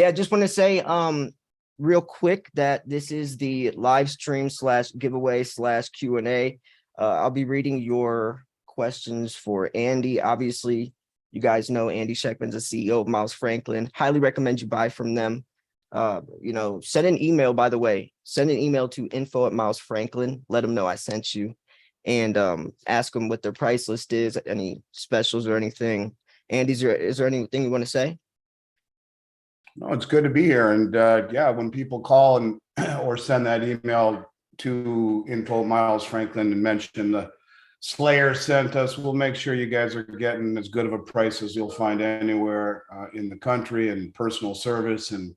Yeah, I just want to say real quick that this is the live stream slash giveaway slash Q&A. I'll be reading your questions for Andy. Obviously, you guys know Andy Shectman's the CEO of Miles Franklin. Highly recommend you buy from them. Send an email, by the way. Send an email to info@milesfranklin. Let them know I sent you. And ask them what their price list is, any specials or anything. Andy, is there anything you want to say? No, it's good to be here. And yeah, when people call and or send that email to info@milesfranklin and mention the Slayer sent us, we'll make sure you guys are getting as good of a price as you'll find anywhere in the country, and personal service. And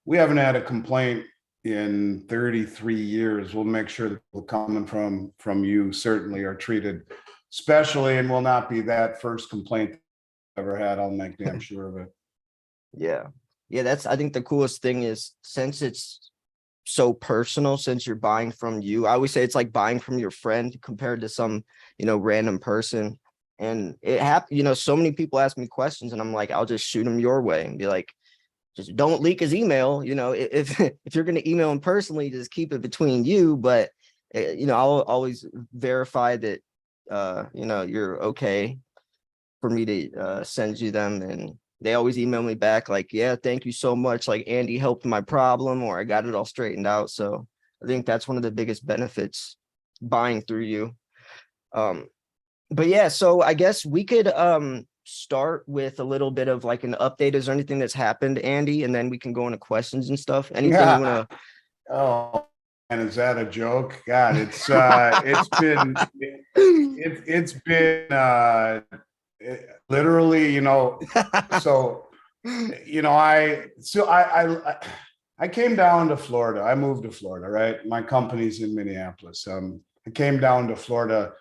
we haven't had a complaint in 33 years. We'll make sure that people coming from you certainly are treated specially, and will not be that first complaint I've ever had. I'll make damn sure of it. Yeah. Yeah, I think the coolest thing is, since it's so personal, since you're buying from you, I always say it's like buying from your friend compared to some, random person. And it happened, so many people ask me questions and I'm like, I'll just shoot them your way and be like, just don't leak his email. If if you're going to email him personally, just keep it between you. But, I'll always verify that, you're okay for me to send you them. And they always email me back like, yeah, thank you so much. Like, Andy helped my problem, or I got it all straightened out. So I think that's one of the biggest benefits buying through you. But yeah, so I guess we could start with a little bit of like an update. Is there anything that's happened, Andy? And then we can go into questions and stuff. Anything you want to? Oh, and is that a joke? God, it's been literally, so I came down to Florida. I moved to Florida, right? My company's in Minneapolis. I came down to Florida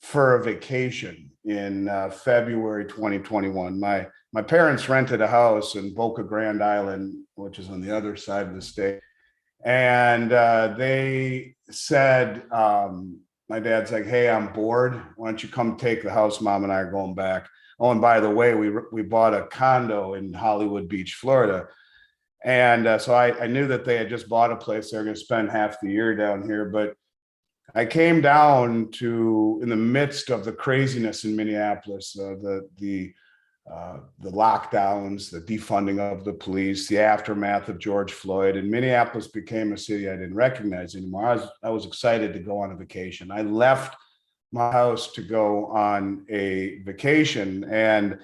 for a vacation in February 2021. My parents rented a house in Boca Grande Island, which is on the other side of the state. And they said, my dad's like, hey, I'm bored. Why don't you come take the house? Mom and I are going back. Oh, and by the way, we bought a condo in Hollywood Beach, Florida. And so I knew that they had just bought a place. They're going to spend half the year down here. But I came down in the midst of the craziness in Minneapolis, the lockdowns, the defunding of the police, the aftermath of George Floyd, and Minneapolis became a city I didn't recognize anymore. I was excited to go on a vacation. I left my house to go on a vacation, and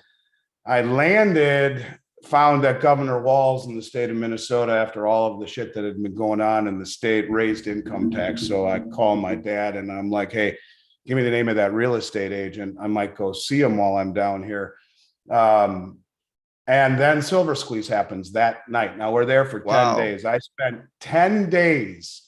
I landed, found that Governor Walz in the state of Minnesota, after all of the shit that had been going on in the state, raised income tax. So I called my dad and I'm like, hey, give me the name of that real estate agent. I might go see him while I'm down here. And then Silver Squeeze happens that night. Now we're there for 10 days. I spent 10 days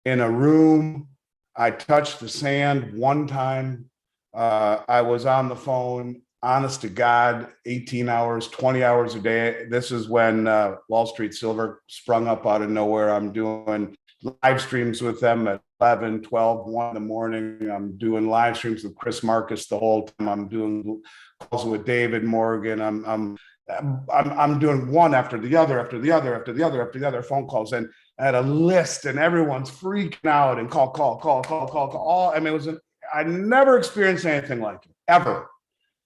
in a room. I touched the sand one time. I was on the phone, honest to God, 18 hours, 20 hours a day. This is when Wall Street Silver sprung up out of nowhere. I'm doing live streams with them at 11, 12, 1 in the morning. I'm doing live streams with Chris Marcus the whole time. I'm doing calls with David Morgan. I'm doing one after the other phone calls, and I had a list, and everyone's freaking out and call. I mean, I never experienced anything like it ever.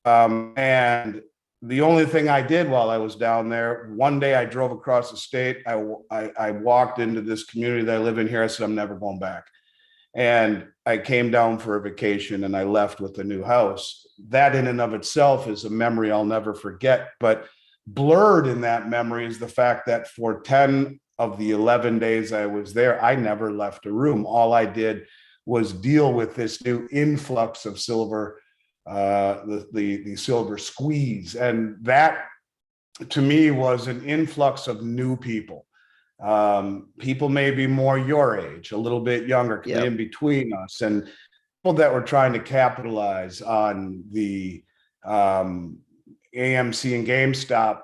And the only thing I did while I was down there, one day I drove across the state. I walked into this community that I live in here. I said, I'm never going back. And I came down for a vacation and I left with a new house. That in and of itself is a memory I'll never forget. But blurred in that memory is the fact that for 10 of the 11 days I was there, I never left a room. All I did was deal with this new influx of silver, the silver squeeze. And that to me was an influx of new people. People maybe more your age, a little bit younger, in between us, and people that were trying to capitalize on the AMC and GameStop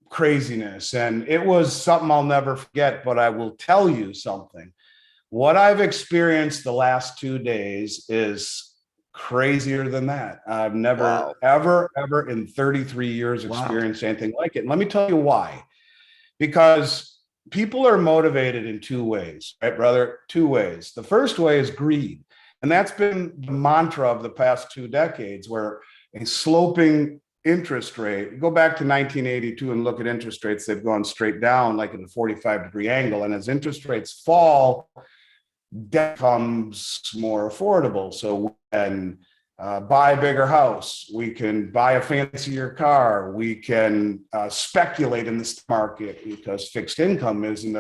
craziness. And it was something I'll never forget. But I will tell you something. What I've experienced the last 2 days is crazier than that. I've never, ever in 33 years experienced anything like it. And let me tell you why. because people are motivated in two ways, right, brother? Two ways. The first way is greed. And that's been the mantra of the past 2 decades, where a sloping interest rate, go back to 1982 and look at interest rates, they've gone straight down like in a 45-degree angle. And as interest rates fall, debt becomes more affordable. So when buy a bigger house, we can buy a fancier car, we can speculate in the stock market because fixed income isn't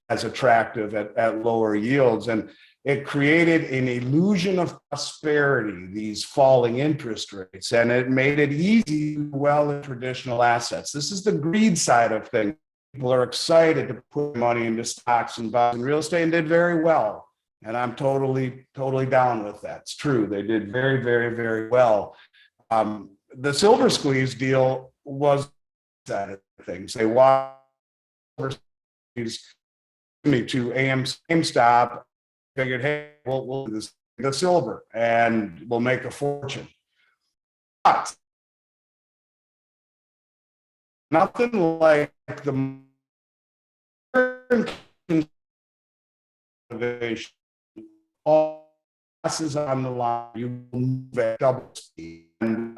as attractive at lower yields. And it created an illusion of prosperity, these falling interest rates, and it made it easy to do well in traditional assets. This is the greed side of things. People are excited to put money into stocks and bonds and real estate, and did very well. And I'm totally down with that. It's true. They did very, very, very well. The Silver Squeeze deal was that things. They watched Squeeze me to GameStop, figured, hey, we'll do this, the silver, and we'll make a fortune. But nothing like the innovation. All passes on the line, you move at double speed. And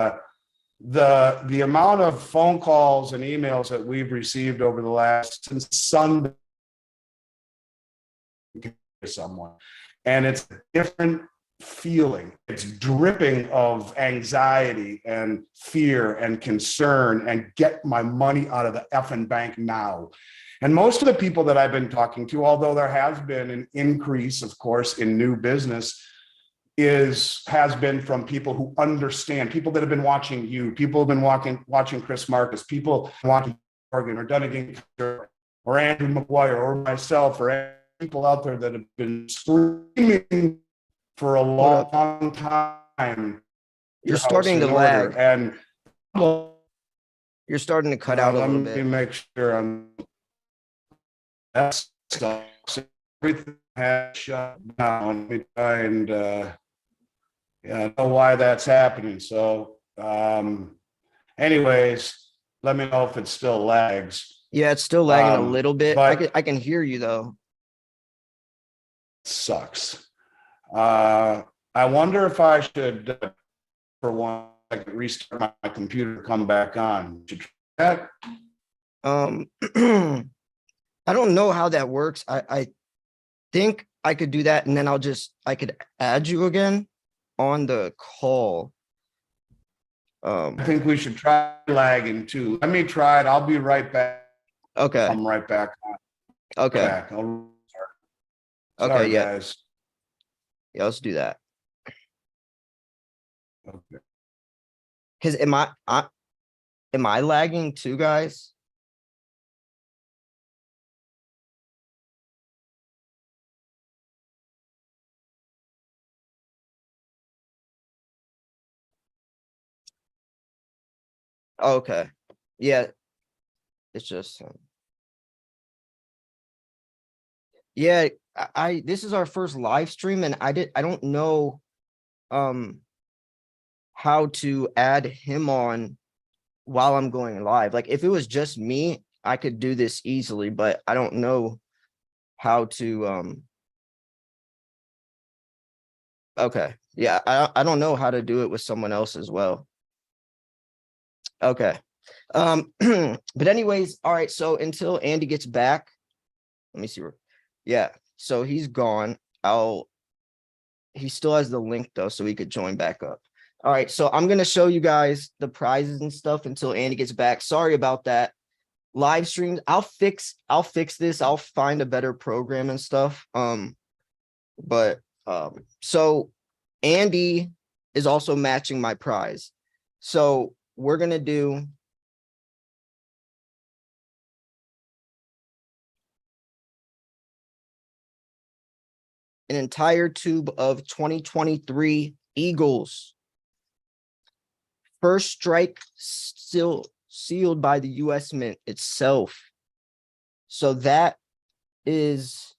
the amount of phone calls and emails that we've received over the last since Sunday, someone, and it's a different feeling. It's dripping of anxiety and fear and concern and get my money out of the effing bank now. And most of the people that I've been talking to, although there has been an increase, of course, in new business, has been from people who understand, people that have been watching you, people have been watching Chris Marcus, people watching Morgan or Dunnigan or Andrew McGuire or myself or people out there that have been screaming for a long time. You're starting to lag. And you're starting to cut out a little bit. Let me make sure I'm. That's everything has shut down. Let me try and I know why that's happening. So, anyways, let me know if it still lags. Yeah, it's still lagging a little bit. But I can hear you though. Sucks. I wonder if I should, for one, restart my computer, come back on. Should try that? I don't know how that works. I think I could do that, and then I could add you again on the call. I think we should try lagging too. Let me try it. I'll be right back. Okay. I'm right back on. Okay. Back. Okay. Sorry, Yeah. guys. Yeah. Let's do that. Okay. Because am I lagging too, guys? Okay. Yeah. It's just yeah, this is our first live stream, and I don't know how to add him on while I'm going live. Like if it was just me, I could do this easily, but I don't know how to okay. Yeah, I don't know how to do it with someone else as well. Okay. But anyways, all right, so until Andy gets back, let me see where. Yeah, so he's gone. He still has the link though, so he could join back up. All right, so I'm gonna show you guys the prizes and stuff until Andy gets back. Sorry about that. Live streams, I'll fix this. I'll find a better program and stuff. So Andy is also matching my prize. So we're gonna do an entire tube of 2023 Eagles. First strike still sealed by the US Mint itself. So that is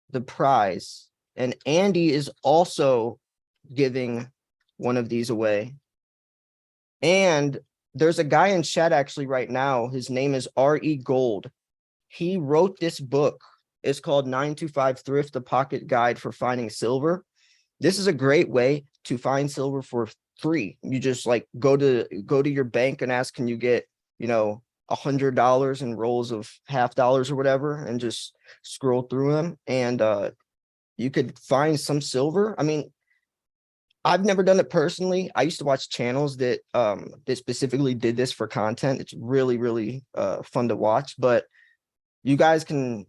the prize. And Andy is also giving one of these away. And there's a guy in chat actually right now. His name is RE Gold. he wrote this book. It's called 925 Thrift, the Pocket Guide for Finding Silver. This is a great way to find silver for free. You just like go to your bank and ask, can you get, $100 in rolls of $50 or whatever, and just scroll through them, and you could find some silver. I mean, I've never done it personally. I used to watch channels that specifically did this for content. It's really, really fun to watch. But you guys can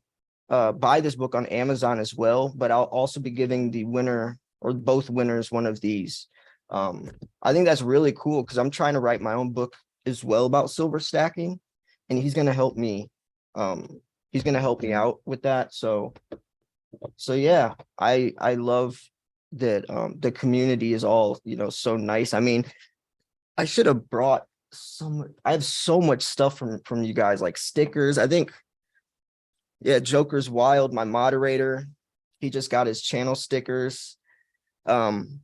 buy this book on Amazon as well. But I'll also be giving the winner or both winners one of these. I think that's really cool because I'm trying to write my own book as well about silver stacking, and he's gonna help me. He's gonna help me out with that. So yeah, I love that the community is all, so nice. I mean, I should have brought I have so much stuff from you guys, like stickers. I think, yeah, Joker's Wild, my moderator, he just got his channel stickers. Then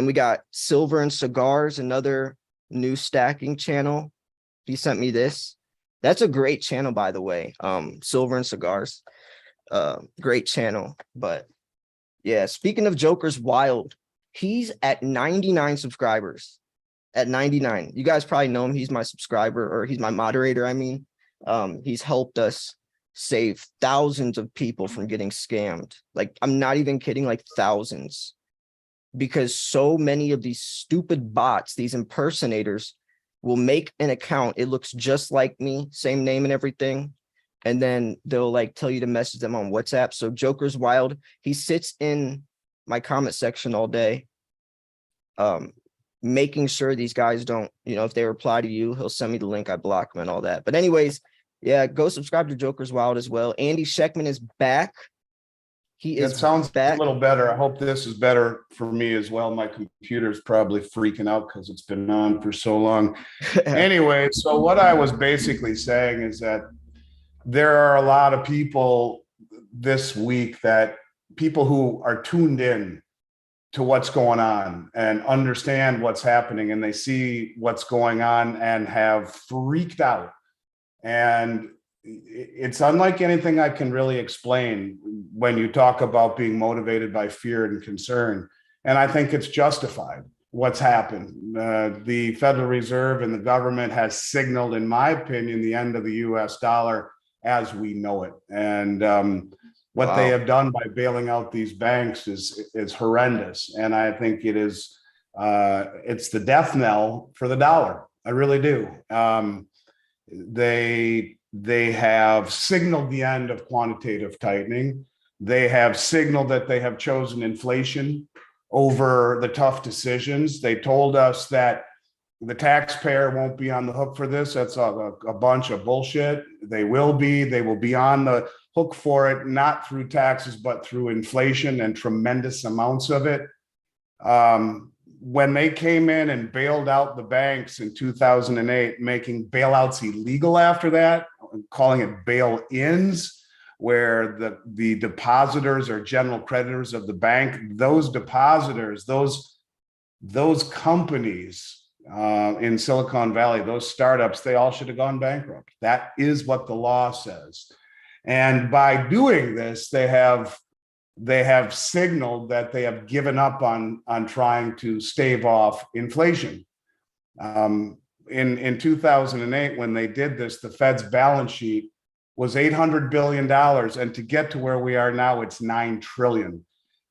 we got Silver and Cigars, another new stacking channel. He sent me this. That's a great channel, by the way. Silver and Cigars. Great channel. But yeah, speaking of Joker's Wild, he's at 99 subscribers. At 99. You guys probably know him. He's my subscriber, or he's my moderator, I mean. He's helped us save thousands of people from getting scammed. Like, I'm not even kidding, like thousands. Because so many of these stupid bots, these impersonators, will make an account. It looks just like me, same name and everything. And then they'll like tell you to message them on WhatsApp. So Joker's Wild, he sits in my comment section all day, making sure these guys don't, if they reply to you, he'll send me the link, I block them and all that. But anyways, yeah, go subscribe to Joker's Wild as well. Andy Shectman is back. It sounds back. A little better. I hope this is better for me as well. My computer's probably freaking out because it's been on for so long. Anyway, so what I was basically saying is that there are a lot of people this week, that people who are tuned in to what's going on and understand what's happening, and they see what's going on and have freaked out. And it's unlike anything I can really explain when you talk about being motivated by fear and concern. And I think it's justified what's happened. The Federal Reserve and the government has signaled, in my opinion, the end of the US dollar as we know it. And what they have done by bailing out these banks is horrendous. And I think it's the death knell for the dollar. I really do. They have signaled the end of quantitative tightening. They have signaled that they have chosen inflation over the tough decisions. They told us that the taxpayer won't be on the hook for this. That's a bunch of bullshit. They will be on the hook for it, not through taxes, but through inflation, and tremendous amounts of it. When they came in and bailed out the banks in 2008, making bailouts illegal after that, calling it bail-ins, where the depositors are general creditors of the bank, those depositors, those companies in Silicon Valley, those startups, they all should have gone bankrupt. That is what the law says. And by doing this, they have signaled that they have given up on trying to stave off inflation. In 2008, when they did this, the Fed's balance sheet was $800 billion. And to get to where we are now, it's $9 trillion.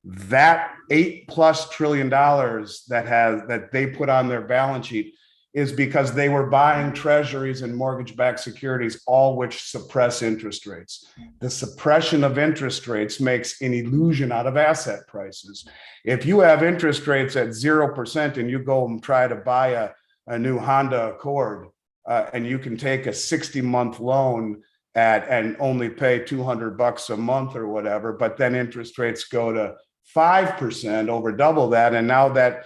That $8+ trillion that they put on their balance sheet is because they were buying treasuries and mortgage-backed securities, all which suppress interest rates. The suppression of interest rates makes an illusion out of asset prices. If you have interest rates at 0% and you go and try to buy a new Honda Accord, and you can take a 60-month loan and only pay $200 a month or whatever, but then interest rates go to 5%, over double that, and now that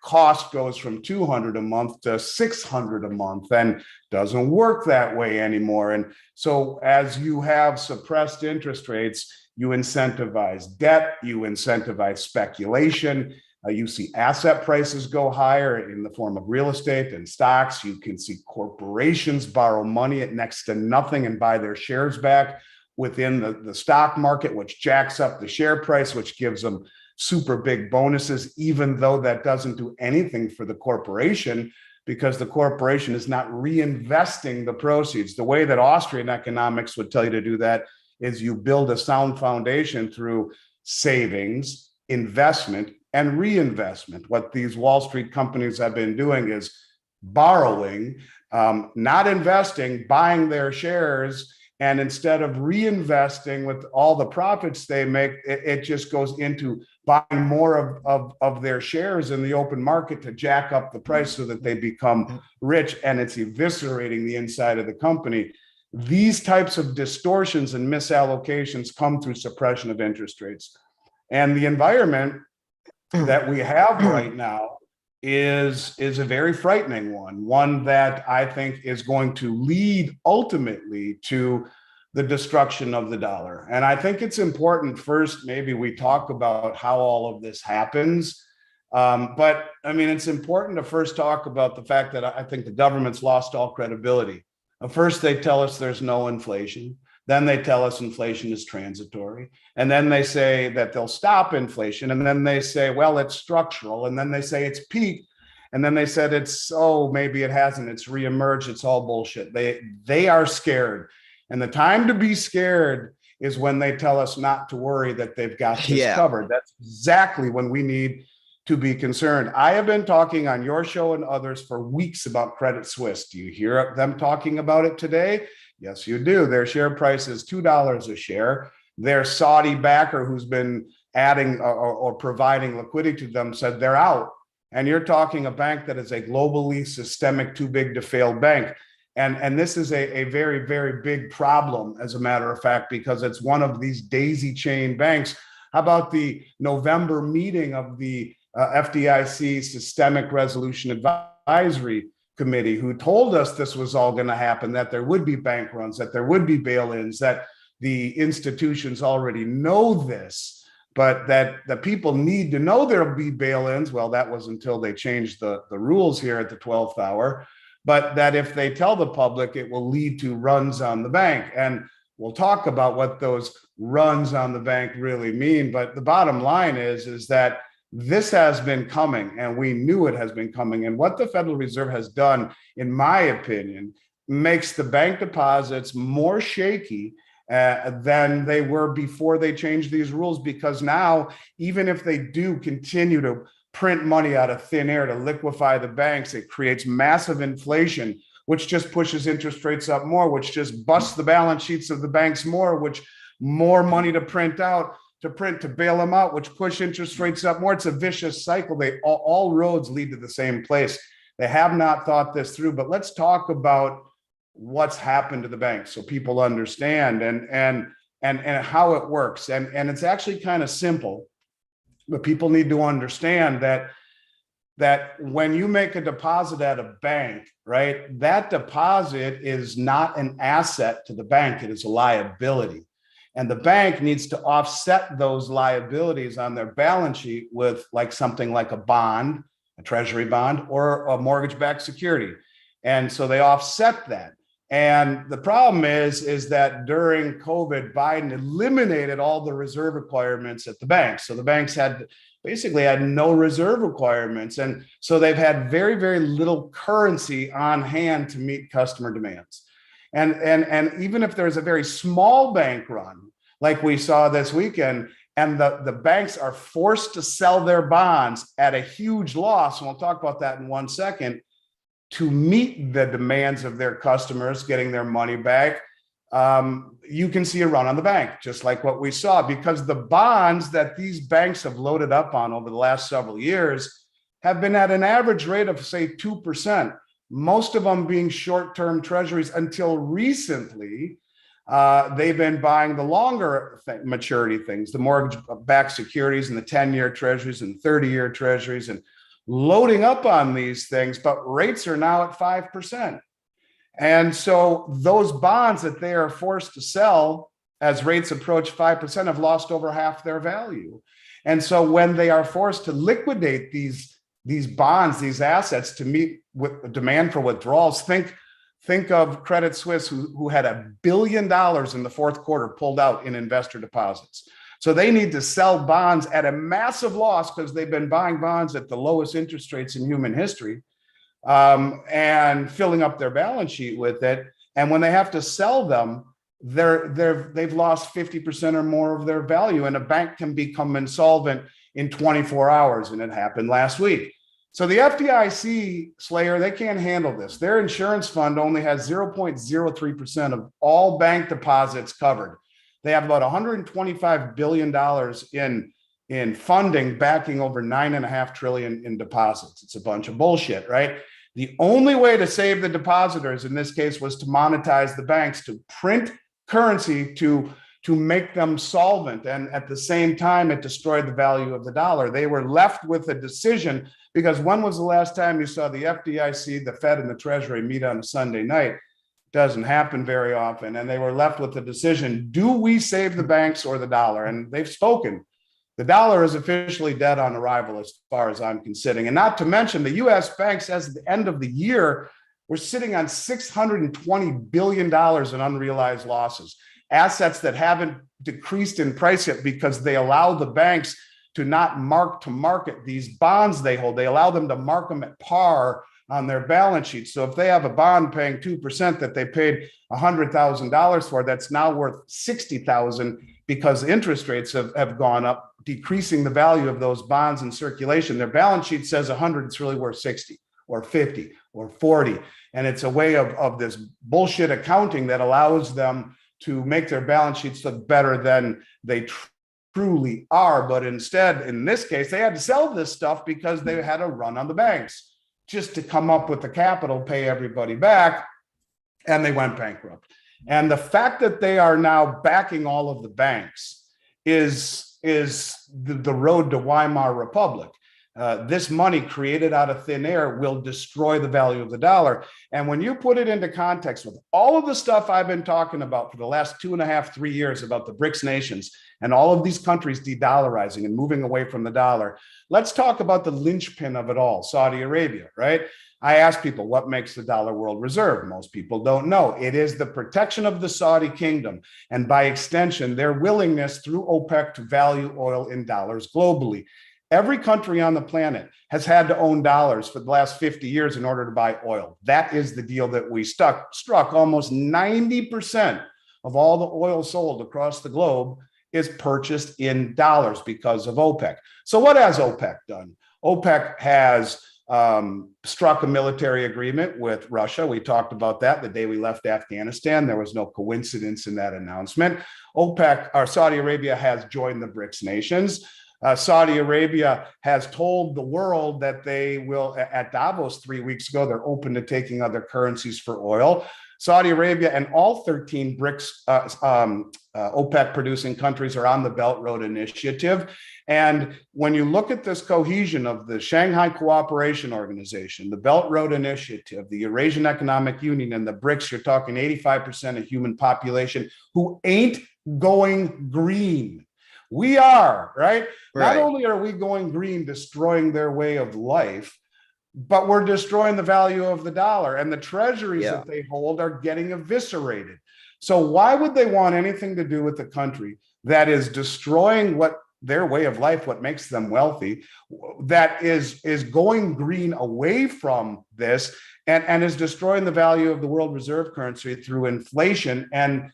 cost goes from $200 a month to $600 a month, and doesn't work that way anymore. And so as you have suppressed interest rates, you incentivize debt, you incentivize speculation. You see asset prices go higher in the form of real estate and stocks. You can see corporations borrow money at next to nothing and buy their shares back within the stock market, which jacks up the share price, which gives them super big bonuses, even though that doesn't do anything for the corporation, because the corporation is not reinvesting the proceeds. The way that Austrian economics would tell you to do that is you build a sound foundation through savings, investment, and reinvestment. What these Wall Street companies have been doing is borrowing, not investing, buying their shares. And instead of reinvesting with all the profits they make, it just goes into buying more of their shares in the open market to jack up the price so that they become rich, and it's eviscerating the inside of the company. These types of distortions and misallocations come through suppression of interest rates. And the environment that we have right now is a very frightening one that I think is going to lead ultimately to the destruction of the dollar. And I think it's important first, maybe we talk about how all of this happens. But I mean, it's important to first talk about the fact that I think the government's lost all credibility. First, they tell us there's no inflation. Then they tell us inflation is transitory. And then they say that they'll stop inflation. And then they say, well, it's structural. And then they say it's peaked. And then they said maybe it hasn't. It's reemerged. It's all bullshit. They are scared. And the time to be scared is when they tell us not to worry, that they've got this covered. That's exactly when we need to be concerned. I have been talking on your show and others for weeks about Credit Suisse. Do you hear them talking about it today? Yes, you do. Their share price is $2 a share. Their Saudi backer, who's been adding or providing liquidity to them, said they're out. And you're talking a bank that is a globally systemic, too big to fail bank. And this is a very, very big problem, as a matter of fact, because it's one of these daisy chain banks. How about the November meeting of the FDIC Systemic Resolution Advisory Committee, who told us this was all going to happen, that there would be bank runs, that there would be bail-ins, that the institutions already know this, but that the people need to know there'll be bail-ins. Well, that was until they changed the rules here at the 12th hour, but that if they tell the public, it will lead to runs on the bank. And we'll talk about what those runs on the bank really mean. But the bottom line is that this has been coming, and we knew it has been coming. And what the Federal Reserve has done, in my opinion, makes the bank deposits more shaky than they were before they changed these rules, because now, even if they do continue to print money out of thin air to liquefy the banks, it creates massive inflation, which just pushes interest rates up more, which just busts the balance sheets of the banks more, which more money to print to bail them out, which push interest rates up more. It's a vicious cycle. All roads lead to the same place. They have not thought this through, but let's talk about what's happened to the banks so people understand and how it works. And it's actually kind of simple, but people need to understand that when you make a deposit at a bank, right, that deposit is not an asset to the bank. It is a liability. And the bank needs to offset those liabilities on their balance sheet with something like a bond, a treasury bond, or a mortgage-backed security. And so they offset that. And the problem is that during COVID, Biden eliminated all the reserve requirements at the banks. So the banks basically had no reserve requirements. And so they've had very, very little currency on hand to meet customer demands. And even if there's a very small bank run, like we saw this weekend, and the banks are forced to sell their bonds at a huge loss, and we'll talk about that in 1 second, to meet the demands of their customers getting their money back, you can see a run on the bank, just like what we saw, because the bonds that these banks have loaded up on over the last several years have been at an average rate of, say, 2%. Most of them being short-term treasuries. Until recently, they've been buying the longer maturity things, the mortgage-backed securities and the 10-year treasuries and 30-year treasuries, and loading up on these things, but rates are now at 5%. And so those bonds that they are forced to sell as rates approach 5% have lost over half their value. And so when they are forced to liquidate these bonds, these assets to meet with demand for withdrawals, think of Credit Suisse, who had $1 billion in the fourth quarter pulled out in investor deposits. So they need to sell bonds at a massive loss because they've been buying bonds at the lowest interest rates in human history, and filling up their balance sheet with it. And when they have to sell them, they've lost 50% or more of their value, and a bank can become insolvent in 24 hours, and it happened last week. So the FDIC, Slayer, they can't handle this. Their insurance fund only has 0.03% of all bank deposits covered. They have about $125 billion in funding backing over $9.5 trillion in deposits. It's a bunch of bullshit, right? The only way to save the depositors in this case was to monetize the banks, to print currency to make them solvent. And at the same time, it destroyed the value of the dollar. They were left with a decision, because when was the last time you saw the FDIC, the Fed, and the Treasury meet on a Sunday night? Doesn't happen very often. And they were left with the decision: do we save the banks or the dollar? And they've spoken. The dollar is officially dead on arrival as far as I'm considering. And not to mention, the US banks, as of the end of the year, were sitting on $620 billion in unrealized losses, assets that haven't decreased in price yet because they allow the banks to not mark to market these bonds they hold. They allow them to mark them at par on their balance sheet. So if they have a bond paying 2% that they paid $100,000 for, that's now worth $60,000 because interest rates have gone up, decreasing the value of those bonds in circulation. Their balance sheet says 100, it's really worth 60 or 50 or 40. And it's a way of this bullshit accounting that allows them to make their balance sheets look better than they truly are. But instead, in this case, they had to sell this stuff because they had a run on the banks just to come up with the capital, pay everybody back, and they went bankrupt. And the fact that they are now backing all of the banks is the road to Weimar Republic. This money created out of thin air will destroy the value of the dollar. And when you put it into context with all of the stuff I've been talking about for the last 2.5, 3 years about the BRICS nations and all of these countries de-dollarizing and moving away from the dollar, let's talk about the linchpin of it all, Saudi Arabia, right? I ask people, what makes the dollar world reserve? Most people don't know. It is the protection of the Saudi kingdom, and by extension, their willingness through OPEC to value oil in dollars globally. Every country on the planet has had to own dollars for the last 50 years in order to buy oil. That is the deal that we struck. Almost 90% of all the oil sold across the globe is purchased in dollars because of OPEC. So what has OPEC done? OPEC has struck a military agreement with Russia. We talked about that the day we left Afghanistan. There was no coincidence in that announcement. Saudi Arabia has joined the BRICS nations. Saudi Arabia has told the world that they will, at Davos 3 weeks ago, they're open to taking other currencies for oil. Saudi Arabia and all 13 BRICS OPEC producing countries are on the Belt Road Initiative. And when you look at this cohesion of the Shanghai Cooperation Organization, the Belt Road Initiative, the Eurasian Economic Union, and the BRICS, you're talking 85% of human population who ain't going green. We are, right? Not only are we going green, destroying their way of life, but we're destroying the value of the dollar, and the treasuries that they hold are getting eviscerated. So why would they want anything to do with the country that is destroying what their way of life, what makes them wealthy, that is going green away from this and is destroying the value of the world reserve currency through inflation, and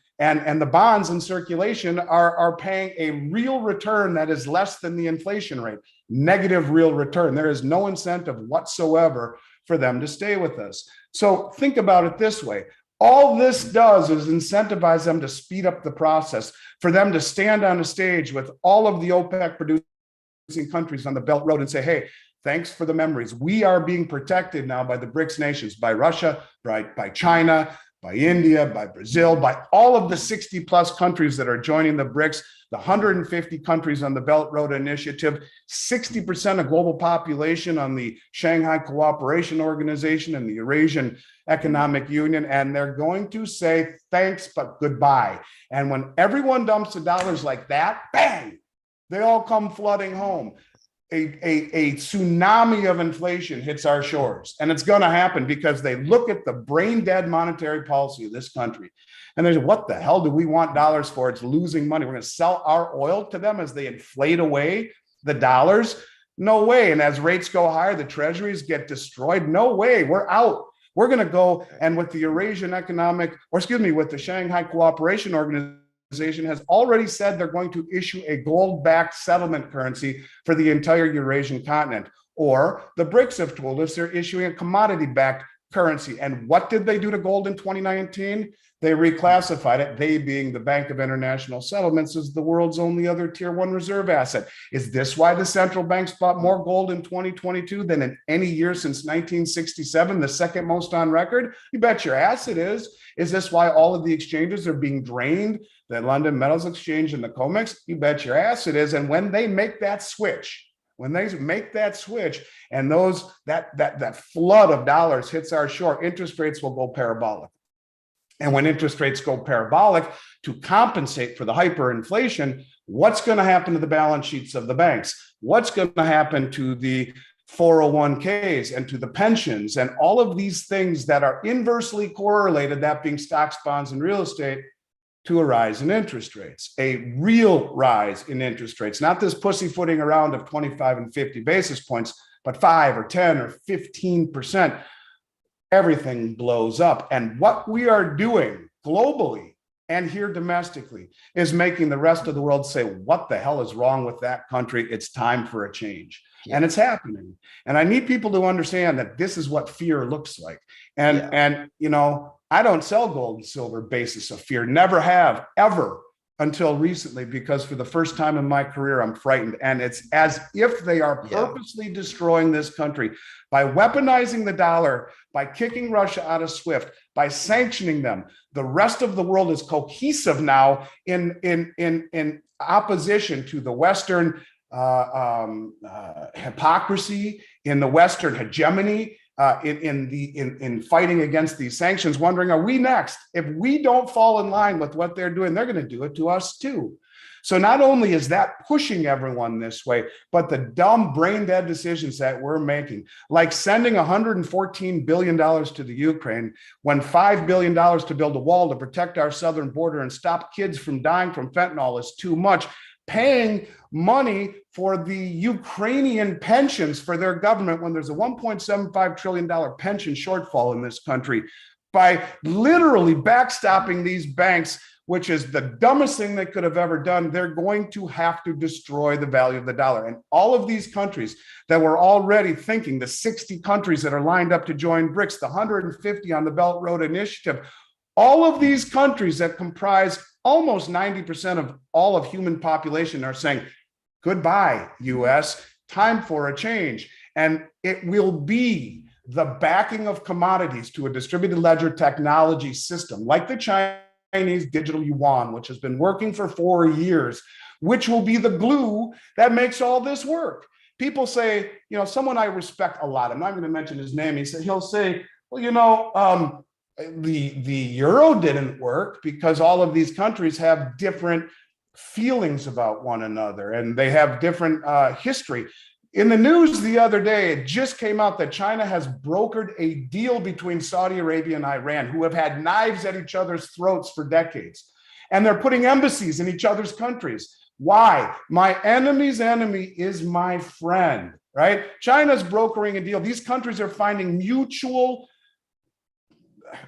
the bonds in circulation are paying a real return that is less than the inflation rate, negative real return. There is no incentive whatsoever for them to stay with us. So think about it this way. All this does is incentivize them to speed up the process, for them to stand on a stage with all of the OPEC producing countries on the Belt Road and say, hey, thanks for the memories. We are being protected now by the BRICS nations, by Russia, by China, by India, by Brazil, by all of the 60 plus countries that are joining the BRICS, the 150 countries on the Belt Road Initiative, 60% of global population on the Shanghai Cooperation Organization and the Eurasian Economic Union. And they're going to say thanks, but goodbye. And when everyone dumps the dollars like that, bang, They all come flooding home. A tsunami of inflation hits our shores. And it's going to happen because they look at the brain dead monetary policy of this country. And there's, what the hell do we want dollars for? It's losing money. We're going to sell our oil to them as they inflate away the dollars. No way. And as rates go higher, the treasuries get destroyed. No way. We're out. We're going to go, and with the Eurasian Economic, or excuse me, with the Shanghai Cooperation Organization has already said they're going to issue a gold-backed settlement currency for the entire Eurasian continent. Or the BRICS have told us they're issuing a commodity-backed currency. And what did they do to gold in 2019? They reclassified it, they being the Bank of International Settlements, as the world's only other tier one reserve asset. Is this why the central banks bought more gold in 2022 than in any year since 1967, the second most on record? You bet your ass it is. Is this why all of the exchanges are being drained? The London Metals Exchange and the COMEX? You bet your ass it is. And when they make that switch, and those that flood of dollars hits our shore, interest rates will go parabolic. And when interest rates go parabolic, to compensate for the hyperinflation, what's going to happen to the balance sheets of the banks? What's going to happen to the 401ks and to the pensions and all of these things that are inversely correlated, that being stocks, bonds, and real estate, to a rise in interest rates, a real rise in interest rates, not this pussyfooting around of 25 and 50 basis points, but 5 or 10 or 15%. Everything blows up. And what we are doing globally and here domestically is making the rest of the world say, what the hell is wrong with that country? It's time for a change. Yeah. And it's happening. And I need people to understand that this is what fear looks like. And you know, I don't sell gold and silver basis of fear, never have, ever, until recently, because for the first time in my career, I'm frightened. And it's as if they are purposely destroying this country by weaponizing the dollar, by kicking Russia out of SWIFT, by sanctioning them. The rest of the world is cohesive now in opposition to the Western hypocrisy, in the Western hegemony, in fighting against these sanctions, wondering, are we next? If we don't fall in line with what they're doing, they're going to do it to us too. So not only is that pushing everyone this way, but the dumb brain dead decisions that we're making, like sending $114 billion to the Ukraine when $5 billion to build a wall to protect our southern border and stop kids from dying from fentanyl is too much. Paying money for the Ukrainian pensions for their government when there's a $1.75 trillion pension shortfall in this country, by literally backstopping these banks, which is the dumbest thing they could have ever done. They're going to have to destroy the value of the dollar. And all of these countries that were already thinking, the 60 countries that are lined up to join BRICS, the 150 on the Belt and Road Initiative, all of these countries that comprise almost 90% of all of human population are saying, goodbye, US, time for a change. And it will be the backing of commodities to a distributed ledger technology system like the Chinese digital yuan, which has been working for 4 years, which will be the glue that makes all this work. People say, you know, someone I respect a lot, I'm not going to mention his name, he'll say, well, you know, the euro didn't work because all of these countries have different feelings about one another and they have different history. In the news the other day, it just came out that China has brokered a deal between Saudi Arabia and Iran, who have had knives at each other's throats for decades. And they're putting embassies in each other's countries. Why? My enemy's enemy is my friend, right? China's brokering a deal. These countries are finding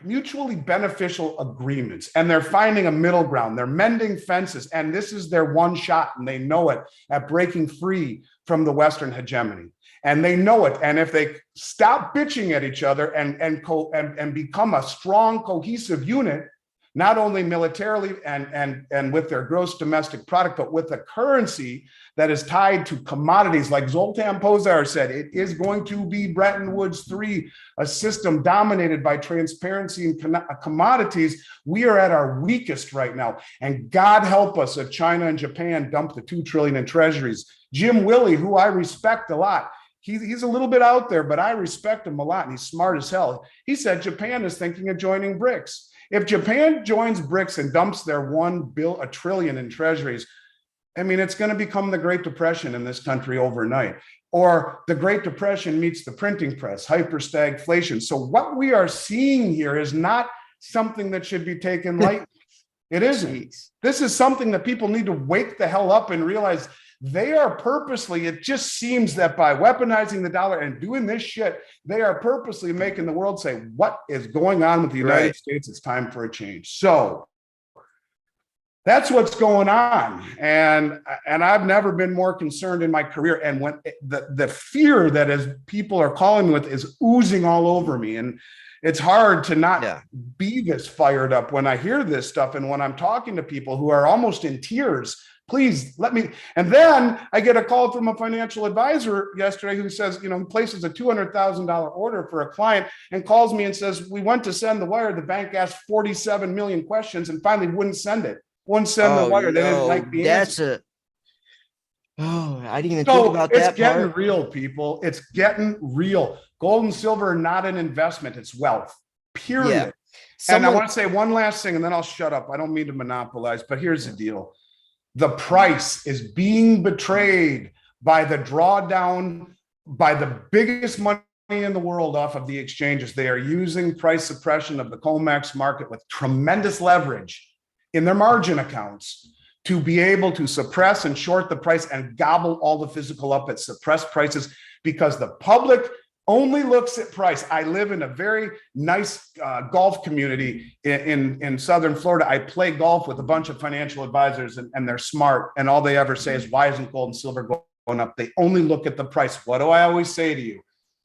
mutually beneficial agreements, and they're finding a middle ground. They're mending fences, and this is their one shot, and they know it, at breaking free from the Western hegemony. And they know it. And if they stop bitching at each other and become a strong, cohesive unit, not only militarily and with their gross domestic product, but with a currency that is tied to commodities. Like Zoltan Pozar said, it is going to be Bretton Woods 3, a system dominated by transparency and commodities. We are at our weakest right now. And God help us if China and Japan dump the $2 trillion in treasuries. Jim Willey, who I respect a lot, he's a little bit out there, but I respect him a lot, and he's smart as hell. He said Japan is thinking of joining BRICS. If Japan joins BRICS and dumps their $1 trillion in treasuries, I mean, it's going to become the Great Depression in this country overnight, or the Great Depression meets the printing press, hyperstagflation. So what we are seeing here is not something that should be taken lightly. It isn't. Jeez. This is something that people need to wake the hell up and realize they are purposely, it just seems that by weaponizing the dollar and doing this shit, they are purposely making the world say, what is going on with the United States? It's time for a change. So that's what's going on. And I've never been more concerned in my career. And when the fear that as people are calling me with is oozing all over me. And it's hard to not be this fired up when I hear this stuff. And when I'm talking to people who are almost in tears, please let me. And then I get a call from a financial advisor yesterday who says, he places a $200,000 order for a client and calls me and says, we went to send the wire. The bank asked 47 million questions and finally wouldn't send it. Wouldn't send the wire. They didn't like the answer. I didn't even think about that. It's getting real, people. It's getting real. Gold and silver are not an investment. It's wealth, period. Yeah. And I want to say one last thing, and then I'll shut up. I don't mean to monopolize, but here's the deal. The price is being betrayed by the drawdown, by the biggest money in the world off of the exchanges. They are using price suppression of the COMEX market with tremendous leverage in their margin accounts to be able to suppress and short the price and gobble all the physical up at suppressed prices, because the public only looks at price. I live in a very nice golf community in Southern Florida. I play golf with a bunch of financial advisors, and they're smart. And all they ever say is, why isn't gold and silver going up? They only look at the price. What do I always say to you?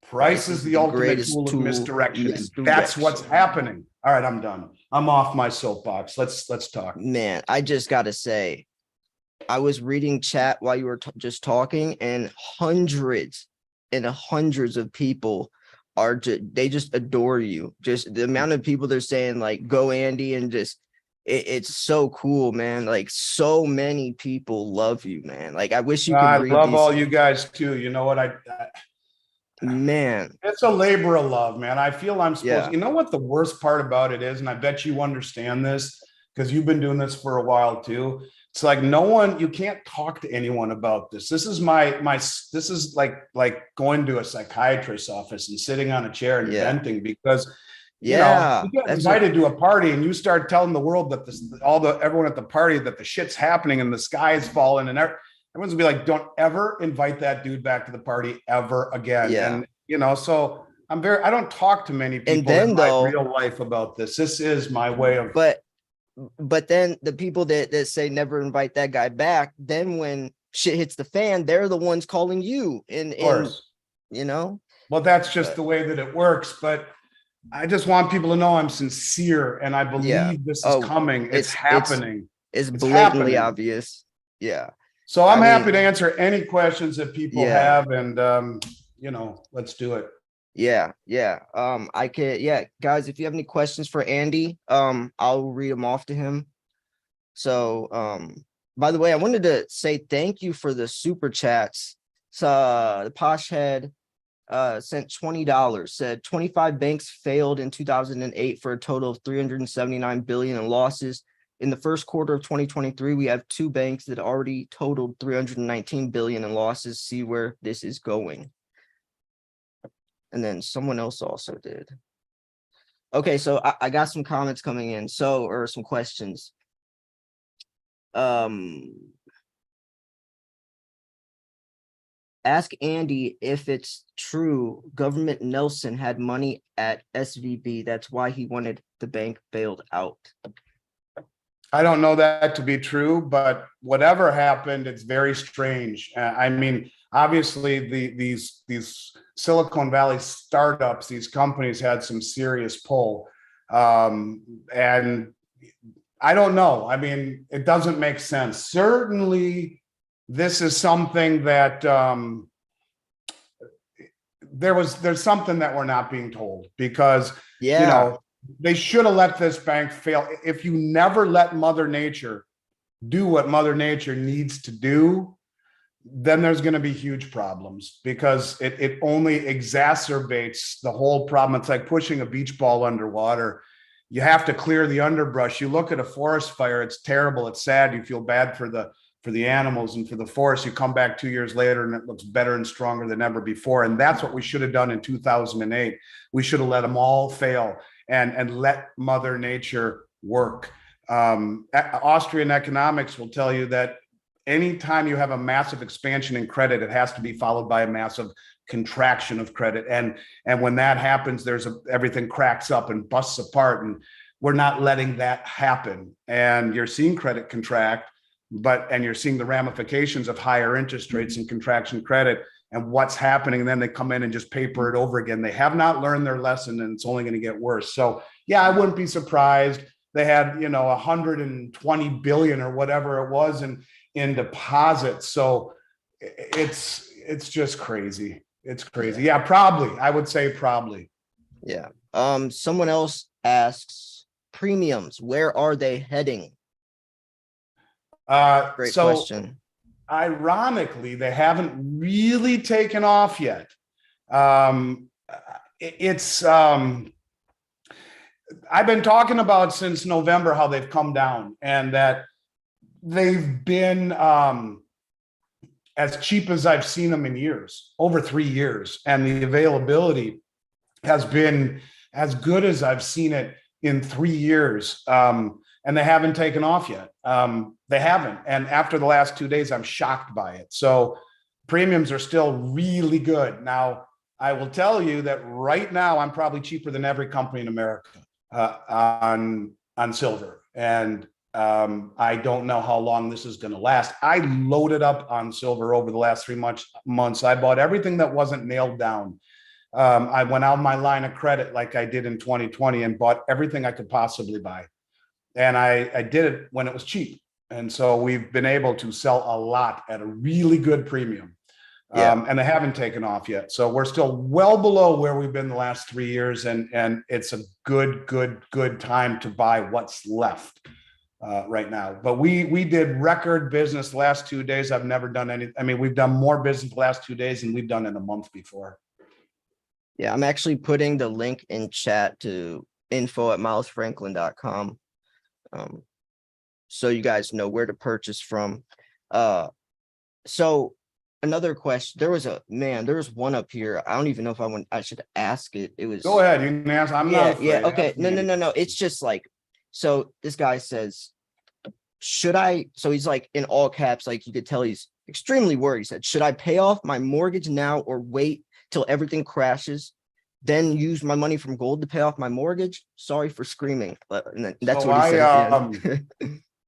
Price is the ultimate tool of misdirection. That's what's happening. All right, I'm done. I'm off my soapbox. Let's talk. Man, I just got to say, I was reading chat while you were just talking, and hundreds of people they just adore you. Just the amount of people they're saying, like, go Andy, and just it's so cool, man. Like, so many people love you, man. Like, I wish you could I read love all you guys too. You know what? Man, it's a labor of love, man. I feel I'm supposed you know what the worst part about it is, and I bet you understand this because you've been doing this for a while too. It's like you can't talk to anyone about this. This is this is like going to a psychiatrist's office and sitting on a chair and venting, because you get invited to a party and you start telling the world that everyone at the party that the shit's happening and the sky is falling, and everyone's gonna be like, don't ever invite that dude back to the party ever again. Yeah. And so I don't talk to many people in my real life about this. This is my way of. But then the people that say never invite that guy back, then when shit hits the fan, they're the ones calling you. And well, that's just the way that it works. But I just want people to know I'm sincere, and I believe this is coming. It's happening. It's blatantly obvious. Yeah. So I'm happy to answer any questions that people have, and let's do it. Yeah. I can. Guys, if you have any questions for Andy, I'll read them off to him. So, by the way, I wanted to say thank you for the super chats. So the Posh Head sent $20, said 25 banks failed in 2008 for a total of 379 billion in losses. In the first quarter of 2023, we have 2 banks that already totaled 319 billion in losses. See where this is going. And then someone else also did. Okay, so I got some comments coming in. Or some questions. Ask Andy if it's true Government Nelson had money at SVB. That's why he wanted the bank bailed out. I don't know that to be true, but whatever happened, it's very strange. I mean, obviously, these Silicon Valley startups, these companies had some serious pull, and I don't know. I mean, it doesn't make sense. Certainly, this is something that there's something that we're not being told, because they should have let this bank fail. If you never let Mother Nature do what Mother Nature needs to do, then there's going to be huge problems, because it only exacerbates the whole problem. It's like pushing a beach ball underwater. You have to clear the underbrush. You look at a forest fire, it's terrible. It's sad. You feel bad for the for the animals and for the forest. You come back 2 years later and it looks better and stronger than ever before. And that's what we should have done in 2008. We should have let them all fail and let Mother Nature work. Austrian economics will tell you that anytime you have a massive expansion in credit, it has to be followed by a massive contraction of credit. And when that happens, everything cracks up and busts apart. And we're not letting that happen. And you're seeing credit contract, and you're seeing the ramifications of higher interest rates and contraction credit and what's happening. And then they come in and just paper it over again. They have not learned their lesson, and it's only going to get worse. So yeah, I wouldn't be surprised. They had, 120 billion or whatever it was in deposits. So it's just crazy. It's crazy. Yeah, probably. I would say probably. Yeah. Someone else asks, premiums, where are they heading? Great question. Ironically, they haven't really taken off yet. I've been talking about since November how they've come down, and that they've been as cheap as I've seen them in years, over 3 years. And the availability has been as good as I've seen it in 3 years. And they haven't taken off yet. They haven't. And after the last 2 days, I'm shocked by it. So premiums are still really good. Now, I will tell you that right now, I'm probably cheaper than every company in America on silver. And I don't know how long this is going to last. I loaded up on silver over the last 3 months. I bought everything that wasn't nailed down. I went out my line of credit like I did in 2020 and bought everything I could possibly buy. And I did it when it was cheap. And so we've been able to sell a lot at a really good premium. And they haven't taken off yet. So we're still well below where we've been the last 3 years. And it's a good time to buy what's left right now. But we did record business the last 2 days. I've never done any. I mean, we've done more business the last 2 days than we've done in a month before. Yeah, I'm actually putting the link in chat to info@milesfranklin.com. So you guys know where to purchase from. So another question, there was one up here. I don't even know if I should ask it. It was, go ahead, you can ask. I'm not afraid. Yeah, okay. No. It's just like, so this guy says, so he's like in all caps, like you could tell he's extremely worried. He said, should I pay off my mortgage now or wait till everything crashes, then use my money from gold to pay off my mortgage? Sorry for screaming. And that's so what he said.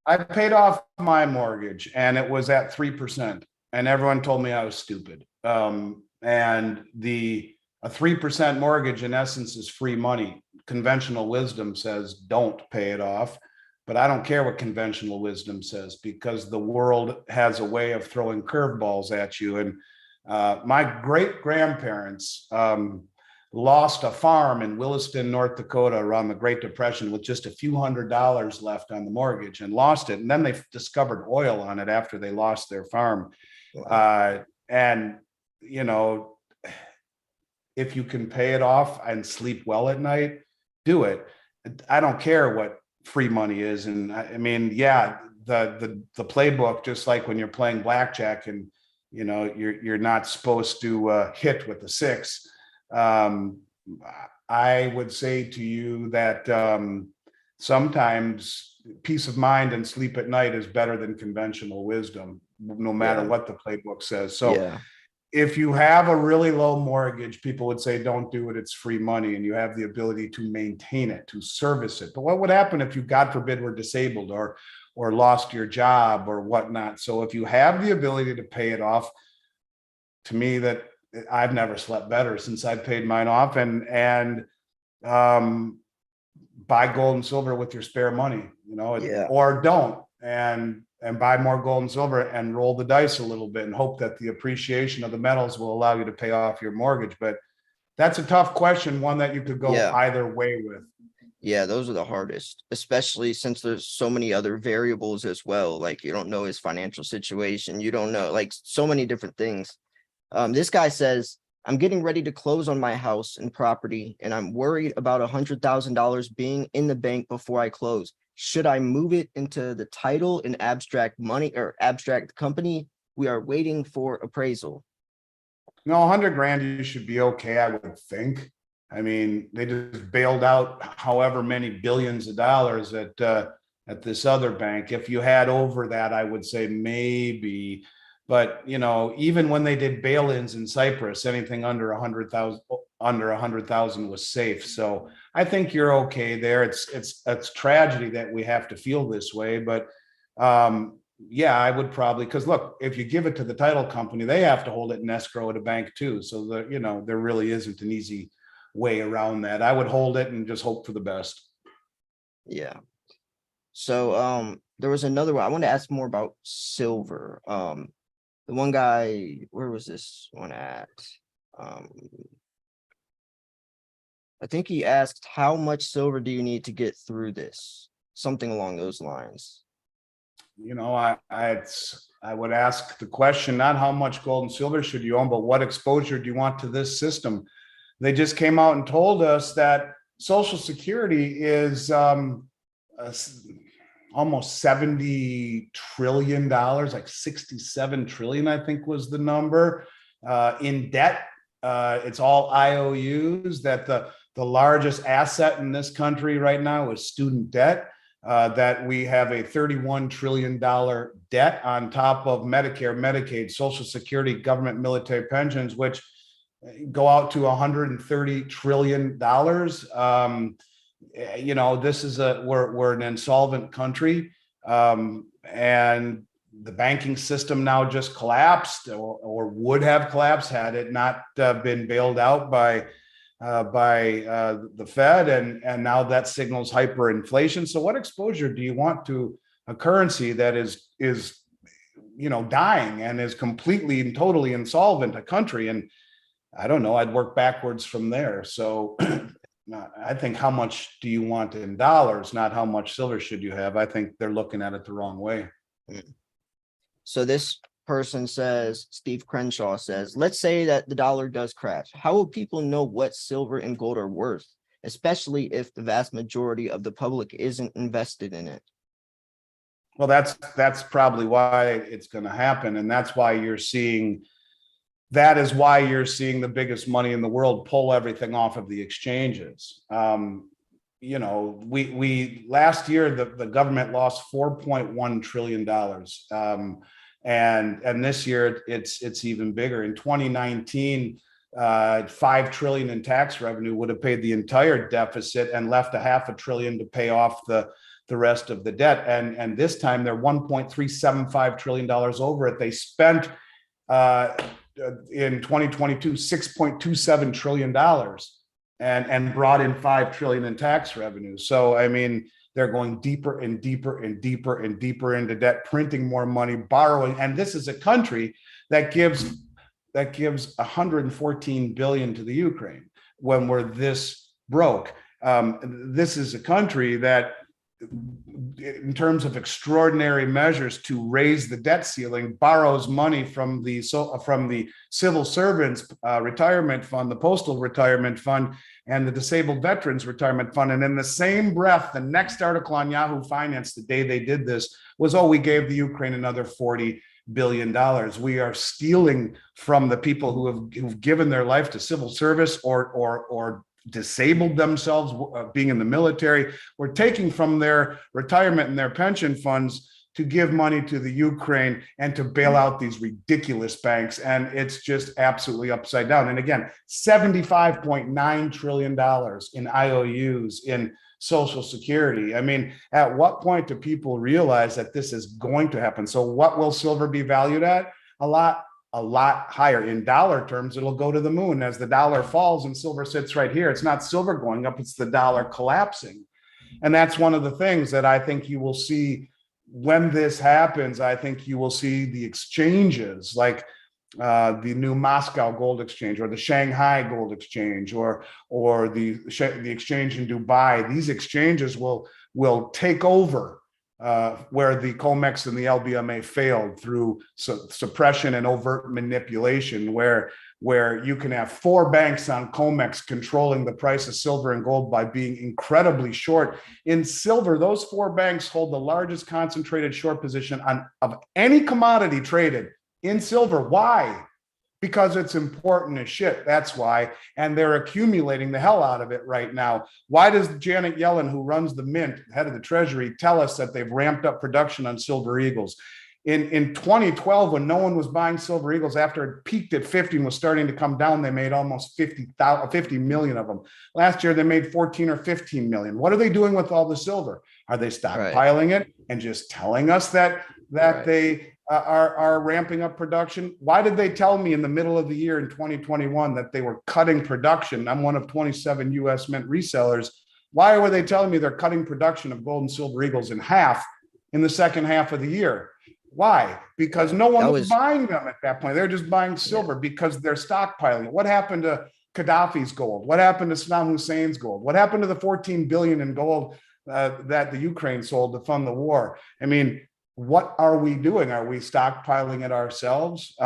I paid off my mortgage and it was at 3%, and everyone told me I was stupid. And a 3% mortgage in essence is free money. Conventional wisdom says don't pay it off, but I don't care what conventional wisdom says, because the world has a way of throwing curveballs at you. And my great grandparents lost a farm in Williston, North Dakota around the Great Depression with just a few $100s left on the mortgage, and lost it. And then they discovered oil on it after they lost their farm. Wow. And, if you can pay it off and sleep well at night, do it. I don't care what free money is. And I mean, yeah, the playbook, just like when you're playing blackjack and, you're not supposed to hit with the 6. I would say to you that sometimes peace of mind and sleep at night is better than conventional wisdom, no matter what the playbook says. So if you have a really low mortgage, people would say, don't do it. It's free money. And you have the ability to maintain it, to service it. But what would happen if you, God forbid, were disabled or lost your job or whatnot? So if you have the ability to pay it off, to me, that I've never slept better since I paid mine off. And buy gold and silver with your spare money, or don't, and buy more gold and silver and roll the dice a little bit and hope that the appreciation of the metals will allow you to pay off your mortgage. But that's a tough question, one that you could go either way with. Yeah, those are the hardest, especially since there's so many other variables as well. Like you don't know his financial situation. You don't know, like, so many different things. This guy says, I'm getting ready to close on my house and property, and I'm worried about $100,000 being in the bank before I close. Should I move it into the title in abstract money or abstract company? We are waiting for appraisal. No, 100 grand, you should be okay, I would think. I mean, they just bailed out however many billions of dollars at this other bank. If you had over that, I would say maybe. But even when they did bail-ins in Cyprus, anything under 100,000 was safe. So I think you're okay there. It's tragedy that we have to feel this way, but yeah, I would probably, because look, if you give it to the title company, they have to hold it in escrow at a bank too. So there really isn't an easy way around that. I would hold it and just hope for the best. Yeah. So there was another one. I want to ask more about silver. The one guy, where was this one at? I think he asked, how much silver do you need to get through this? Something along those lines. I would ask the question, not how much gold and silver should you own, but what exposure do you want to this system? They just came out and told us that Social Security is almost $70 trillion, like 67 trillion, I think was the number, in debt. It's all IOUs, that the largest asset in this country right now is student debt. That we have a $31 trillion debt on top of Medicare, Medicaid, Social Security, government, military pensions, which go out to $130 trillion. This is we're an insolvent country, and the banking system now just collapsed, or would have collapsed had it not been bailed out by the Fed, and now that signals hyperinflation. So what exposure do you want to a currency that is dying and is completely and totally insolvent, a country? And I don't know, I'd work backwards from there. So I think, how much do you want in dollars, not how much silver should you have? I think they're looking at it the wrong way. So this person says, Steve Crenshaw says, let's say that the dollar does crash. How will people know what silver and gold are worth, especially if the vast majority of the public isn't invested in it? Well, that's probably why it's going to happen. And that is why you're seeing the biggest money in the world pull everything off of the exchanges. We last year, the government lost $4.1 trillion. And this year it's even bigger. In 2019, 5 trillion in tax revenue would have paid the entire deficit and left $0.5 trillion to pay off the rest of the debt. And this time they're $1.375 trillion over it. They spent in 2022 $6.27 trillion and brought in 5 trillion in tax revenue. So I mean, they're going deeper and deeper and deeper and deeper into debt, printing more money, borrowing. And this is a country that gives 114 billion to the Ukraine when we're this broke. This is a country that, in terms of extraordinary measures to raise the debt ceiling, borrows money from the civil servants retirement fund, the postal retirement fund, and the disabled veterans retirement fund. And in the same breath, the next article on Yahoo Finance the day they did this was, we gave the Ukraine another $40 billion. We are stealing from the people who've given their life to civil service or disabled themselves being in the military. We're taking from their retirement and their pension funds to give money to the Ukraine and to bail out these ridiculous banks. And it's just absolutely upside down. And again, $75.9 trillion in IOUs in Social Security. I mean, at what point do people realize that this is going to happen? So what will silver be valued at? A lot higher. In dollar terms, it'll go to the moon. As the dollar falls and silver sits right here, it's not silver going up, it's the dollar collapsing. And that's one of the things that I think you will see when this happens. I think you will see the exchanges like the new Moscow Gold Exchange or the Shanghai Gold Exchange or the exchange in Dubai. These exchanges will take over where the COMEX and the LBMA failed through suppression and overt manipulation, where where you can have four banks on COMEX controlling the price of silver and gold by being incredibly short. In silver, those four banks hold the largest concentrated short position of any commodity traded in silver. Why? Because it's important as shit. That's why. And they're accumulating the hell out of it right now. Why does Janet Yellen, who runs the Mint, head of the Treasury, tell us that they've ramped up production on Silver Eagles? In 2012, when no one was buying Silver Eagles, after it peaked at 50 and was starting to come down, they made almost 50 million of them. Last year, they made 14 or 15 million. What are they doing with all the silver? Are they stockpiling it and just telling us that they are ramping up production? Why did they tell me in the middle of the year in 2021 that they were cutting production? I'm one of 27 US Mint resellers. Why were they telling me they're cutting production of gold and silver eagles in half in the second half of the year? Why? Because no one was buying them at that point. They're just buying silver because they're stockpiling it. What happened to Gaddafi's gold? What happened to Saddam Hussein's gold? What happened to the 14 billion in gold that the Ukraine sold to fund the war? I mean, what are we doing? Are we stockpiling it ourselves?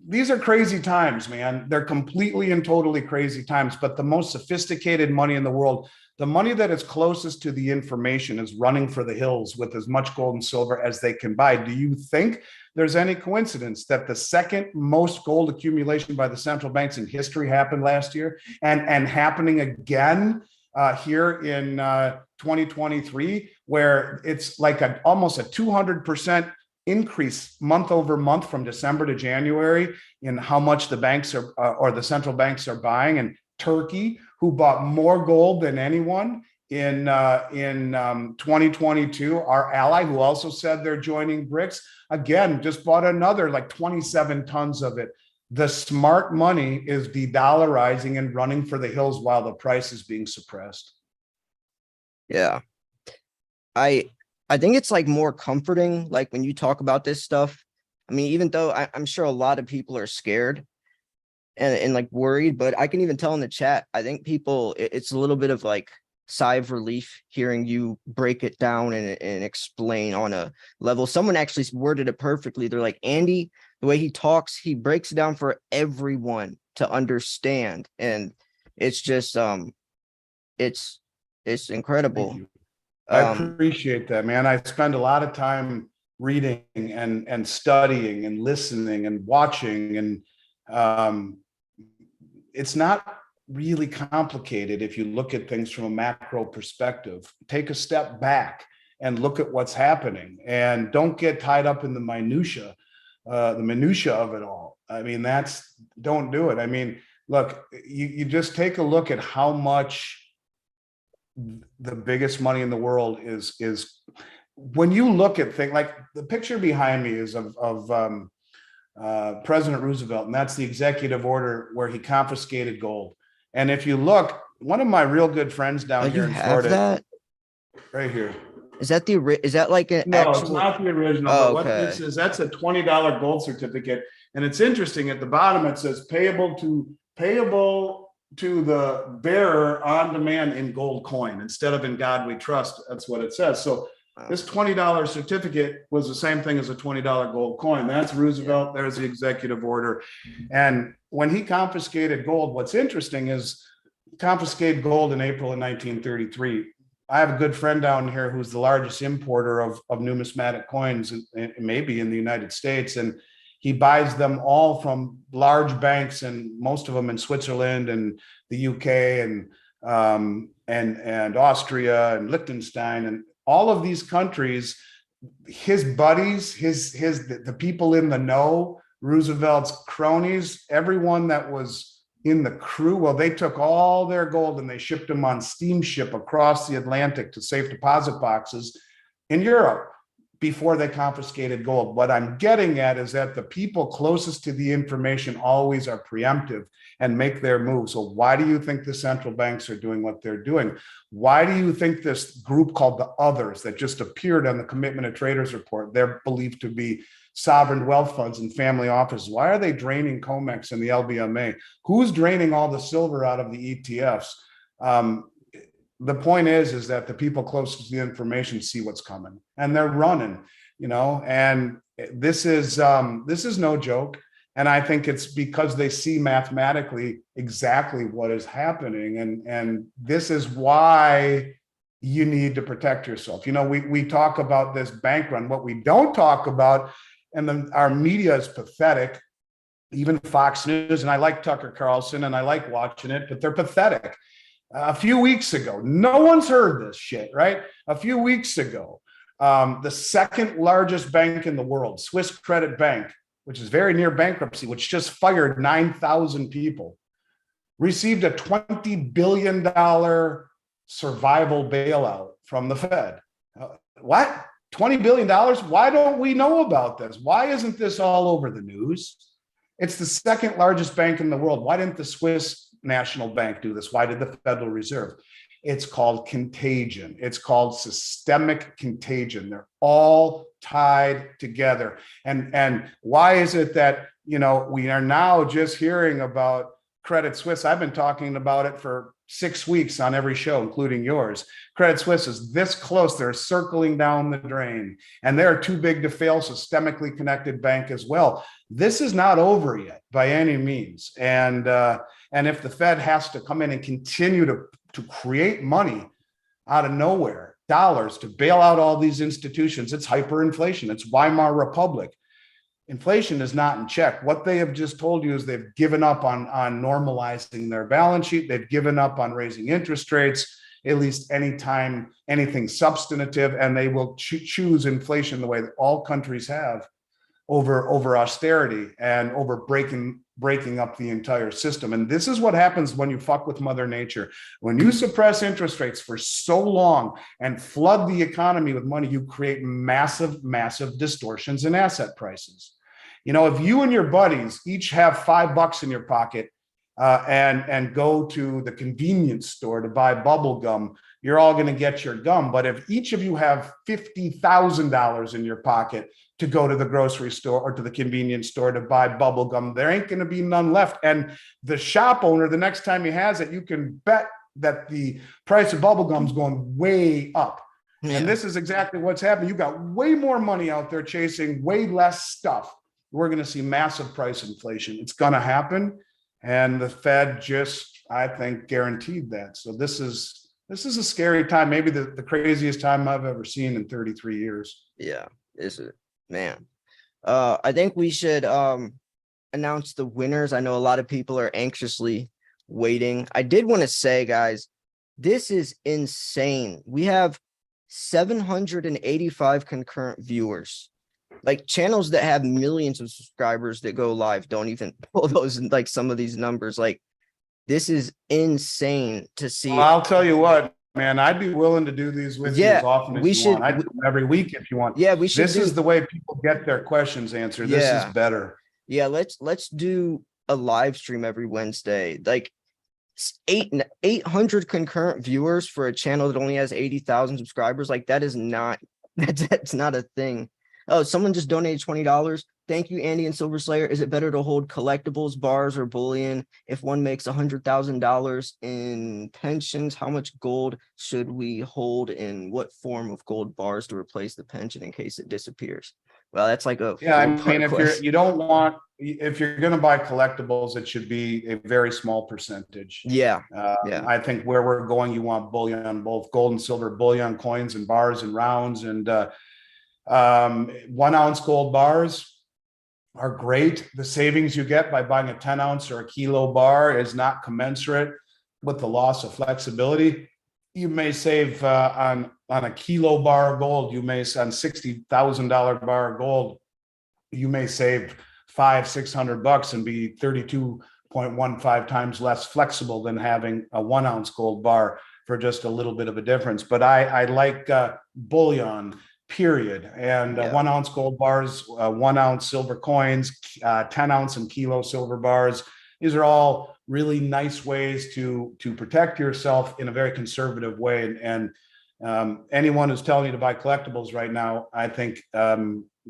These are crazy times, man. They're completely and totally crazy times, but the most sophisticated money in the world, the money that is closest to the information, is running for the hills with as much gold and silver as they can buy. Do you think there's any coincidence that the second most gold accumulation by the central banks in history happened last year and happening again here in 2023, where it's like almost a 200% increase month over month from December to January in how much the banks are or the central banks are buying? And Turkey, who bought more gold than anyone in 2022, our ally, who also said they're joining BRICS, again, just bought another like 27 tons of it. The smart money is de-dollarizing and running for the hills while the price is being suppressed. Yeah. I think it's like more comforting, like when you talk about this stuff. I mean, even though I'm sure a lot of people are scared and like worried, but I can even tell in the chat, I think people, it's a little bit of like sigh of relief hearing you break it down and explain on a level. Someone actually worded it perfectly. They're like, Andy, the way he talks, he breaks it down for everyone to understand. And it's just, it's incredible. I appreciate that, man. I spend a lot of time reading and studying and listening and watching, and it's not really complicated if you look at things from a macro perspective. Take a step back and look at what's happening, and don't get tied up in the minutia of it all. I mean, don't do it. I mean, look, you just take a look at how much the biggest money in the world is when you look at things like the picture behind me is of President Roosevelt, and that's the executive order where he confiscated gold. And if you look, one of my real good friends down here in Florida, that right here. Is that like an No, actual? It's not the original. Oh, but what this is, that's a $20 gold certificate, and it's interesting. At the bottom, it says payable to the bearer on demand in gold coin instead of in God we trust. That's what it says. So this $20 certificate was the same thing as a $20 gold coin. That's Roosevelt. There's the executive order. And when he confiscated gold, what's interesting is he confiscated gold in April of 1933. I have a good friend down here who's the largest importer of numismatic coins, maybe in the United States. And he buys them all from large banks, and most of them in Switzerland and the UK and Austria and Liechtenstein and all of these countries. His buddies, the people in the know, Roosevelt's cronies, everyone that was in the crew, well, they took all their gold and they shipped them on steamship across the Atlantic to safe deposit boxes in Europe before they confiscated gold. What I'm getting at is that the people closest to the information always are preemptive and make their moves. So why do you think the central banks are doing what they're doing? Why do you think this group called the Others that just appeared on the Commitment of Traders report, they're believed to be sovereign wealth funds and family offices, why are they draining COMEX and the LBMA? Who's draining all the silver out of the ETFs? The point is that the people closest to the information see what's coming and they're running, and this is no joke. And I think it's because they see mathematically exactly what is happening. And this is why you need to protect yourself. You know, we talk about this bank run. What we don't talk about, and then our media is pathetic, even Fox News, and I like Tucker Carlson and I like watching it, but they're pathetic. A few weeks ago, no one's heard this shit, right? A few weeks ago, the second largest bank in the world, Swiss Credit Bank, which is very near bankruptcy, which just fired 9,000 people, received a $20 billion survival bailout from the Fed. What? $20 billion? Why don't we know about this? Why isn't this all over the news? It's the second largest bank in the world. Why didn't the Swiss National Bank do this? Why did the Federal Reserve? It's called contagion. It's called systemic contagion. They're all tied together. And why is it that, you know, we are now just hearing about Credit Suisse? I've been talking about it for 6 weeks on every show, including yours. Credit Suisse is this close. They're circling down the drain, and they're too big to fail, systemically connected bank as well. This is not over yet by any means. And if the Fed has to come in and continue to create money out of nowhere, dollars to bail out all these institutions, it's hyperinflation. It's Weimar Republic. Inflation is not in check. What they have just told you is they've given up on normalizing their balance sheet. They've given up on raising interest rates, at least anytime anything substantive, and they will choose inflation the way that all countries have over austerity and over breaking up the entire system. And this is what happens when you fuck with Mother Nature. When you suppress interest rates for so long and flood the economy with money, you create massive, massive distortions in asset prices. You know, if you and your buddies each have $5 in your pocket and go to the convenience store to buy bubble gum, you're all going to get your gum. But if each of you have $50,000 in your pocket to go to the grocery store or to the convenience store to buy bubble gum, there ain't going to be none left. And the shop owner, the next time he has it, you can bet that the price of bubble gum is going way up. Yeah. And this is exactly what's happening. You got way more money out there chasing way less stuff. We're going to see massive price inflation. It's going to happen. And the Fed just, I think, guaranteed that. So this is a scary time, maybe the craziest time I've ever seen in 33 years. Yeah, is it? Man. I think we should announce the winners. I know a lot of people are anxiously waiting. I did want to say, guys, this is insane. We have 785 concurrent viewers. Like, channels that have millions of subscribers that go live don't even pull those, like, some of these numbers. Like, this is insane to see. Well, I'll tell you what, man, I'd be willing to do these with you as often as you want. I'd do them every week if you want. Yeah, we should. This is the way people get their questions answered. This is better. Yeah, let's do a live stream every Wednesday. Like, 800 concurrent viewers for a channel that only has 80,000 subscribers. Like, that is not that's not a thing. Oh, someone just donated $20. Thank you, Andy and Silver Slayer. Is it better to hold collectibles, bars, or bullion? If one makes $100,000 in pensions, how much gold should we hold in what form of gold bars to replace the pension in case it disappears? Well, that's like a I mean, if you're going to buy collectibles, it should be a very small percentage. Yeah. I think where we're going, you want bullion, both gold and silver bullion, coins and bars and rounds, and 1 ounce gold bars are great. The savings you get by buying a 10 ounce or a kilo bar is not commensurate with the loss of flexibility. You may save on a kilo bar of gold, you may on $60,000 bar of gold, you may save $500-600 and be 32.15 times less flexible than having a 1 ounce gold bar for just a little bit of a difference. But I like bullion, period. And 1 ounce gold bars, 1 ounce silver coins, 10 ounce and kilo silver bars. These are all really nice ways to protect yourself in a very conservative way. And anyone who's telling you to buy collectibles right now, I think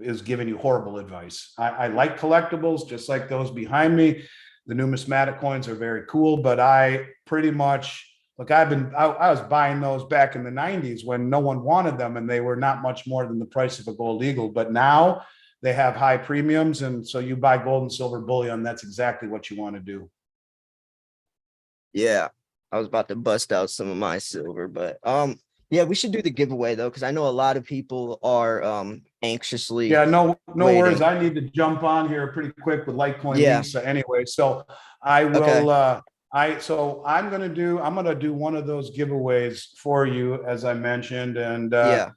is giving you horrible advice. I like collectibles, just like those behind me. The numismatic coins are very cool, but I pretty much, look, I was buying those back in the 90s when no one wanted them and they were not much more than the price of a gold eagle. But now they have high premiums. And so you buy gold and silver bullion, that's exactly what you want to do. Yeah, I was about to bust out some of my silver, but yeah, we should do the giveaway though, because I know a lot of people are anxiously Yeah, no worries. waiting. I need to jump on here pretty quick with Litecoin Yeah, Lisa anyway. So I okay. will I'm gonna do one of those giveaways for you, as I mentioned. And Yeah,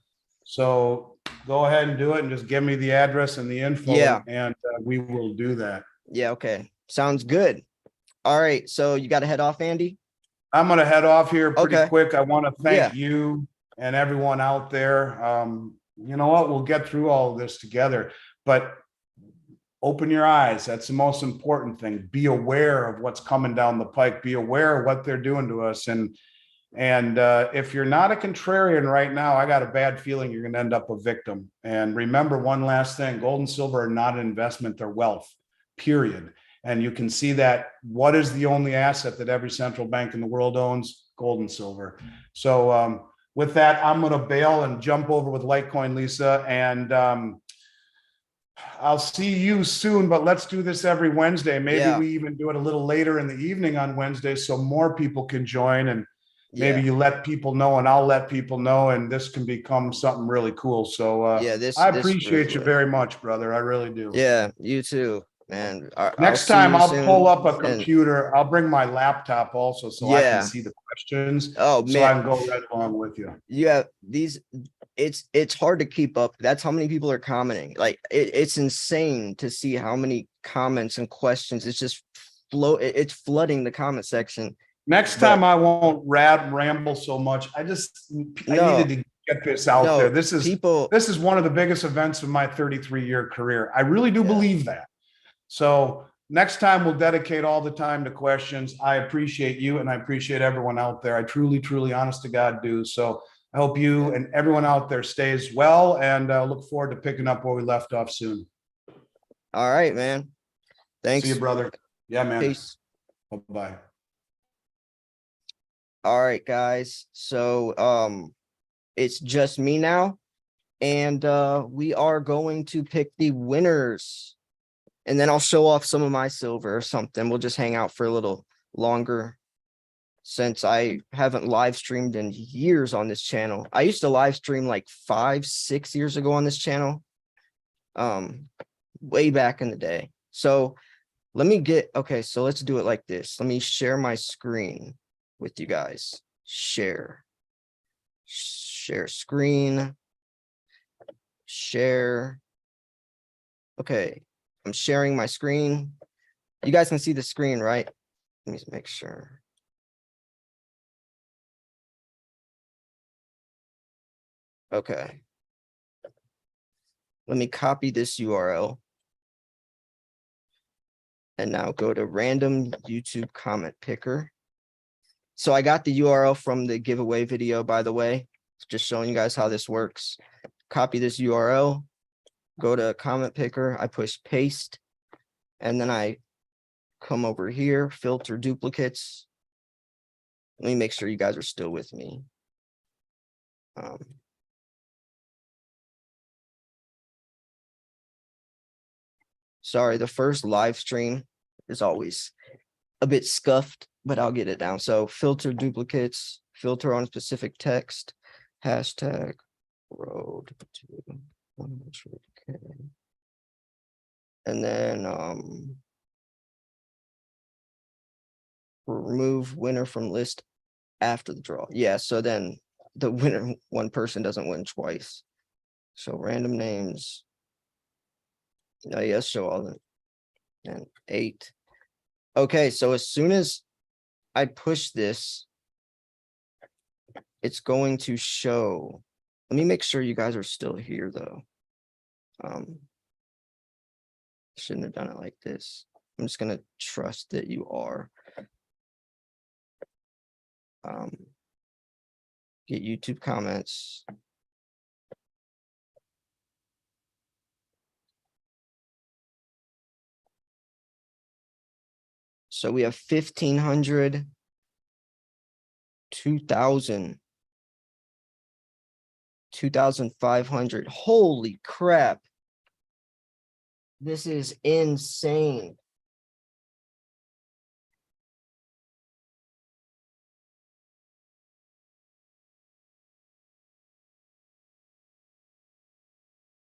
so go ahead and do it and just give me the address and the info, yeah, and we will do that. yeah, okay. Sounds good. All right, so you got to head off, Andy? I'm going to head off here pretty Okay. quick. I want to Yeah, thank you and everyone out there. You know what? We'll get through all of this together, but open your eyes. That's the most important thing. Be aware of what's coming down the pike. Be aware of what they're doing to us. And if you're not a contrarian right now, I got a bad feeling you're going to end up a victim. And remember one last thing: gold and silver are not an investment; they're wealth. Period. And you can see that. What is the only asset that every central bank in the world owns? Gold and silver. So with that, I'm going to bail and jump over with Litecoin Lisa, and I'll see you soon. But let's do this every Wednesday. Maybe yeah, we even do it a little later in the evening on Wednesday, so more people can join. And maybe yeah, you let people know, and I'll let people know, and this can become something really cool. So yeah. This I this really appreciate you would. very much, brother. I really do. Yeah, you too, man. I'll Next see time you I'll pull soon. up a And computer. I'll bring my laptop also so I can yeah. see the questions, Oh so I man, can go right along with you. yeah. These, it's hard to keep up. That's how many people are commenting. Like it's insane to see how many comments and questions. It's just it's flooding the comment section. Next But time I won't ramble so much. I needed no, to get this out there. no, This is people. this is one of the biggest events of my 33-year career. I really do Yeah, believe that. So next time we'll dedicate all the time to questions. I appreciate you, and I appreciate everyone out there. I truly, truly, honest to God, do. So I hope yeah. you and everyone out there stays well, and look forward to picking up where we left off soon. All right, man. See you, Thanks. brother. Yeah, man. Peace. Bye-bye. All right, guys. So it's just me now, and we are going to pick the winners. And then I'll show off some of my silver or something. We'll just hang out for a little longer since I haven't live streamed in years on this channel. I used to live stream like 5-6 years ago on this channel. Way back in the day. So let me okay, so let's do it like this. Let me share my screen with you guys. Share screen, share. Okay, I'm sharing my screen. You guys can see the screen, right? Let me make sure. Okay. Let me copy this URL. And now go to random YouTube comment picker. So I got the URL from the giveaway video, by the way, just showing you guys how this works. Copy this URL, go to comment picker, I push paste, and then I come over here, filter duplicates. Let me make sure you guys are still with me. Sorry, the first live stream is always a bit scuffed, but I'll get it down. So filter duplicates, filter on specific text, hashtag road to 100K. And then remove winner from list after the draw. Yeah, so then the winner, one person doesn't win twice. So random names. Oh, yes, show all the and 8. Okay, so as soon as I push this, it's going to show. Let me make sure you guys are still here though. Shouldn't have done it like this. I'm just gonna trust that you are. Get YouTube comments. So we have 1,500, 2,000, 2,500. Holy crap. This is insane.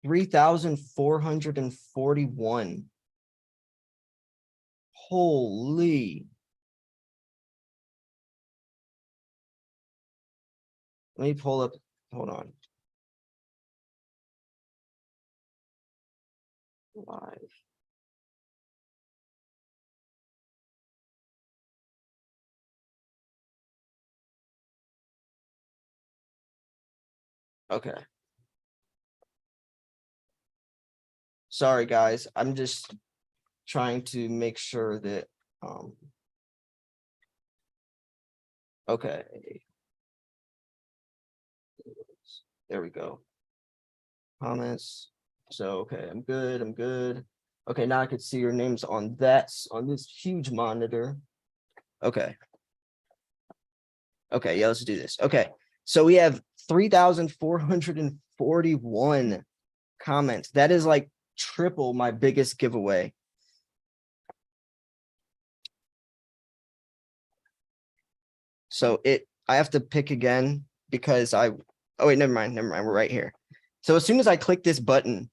$3,441. Holy. Let me pull up. Hold on. Live. Okay. Sorry, guys. I'm just trying to make sure that okay. There we go. Comments. So okay, I'm good. I'm good. Okay, now I can see your names on this huge monitor. Okay. Okay, yeah, let's do this. Okay. So we have 3,441 comments. That is like triple my biggest giveaway. So I have to pick again because oh wait, never mind. We're right here. So as soon as I click this button,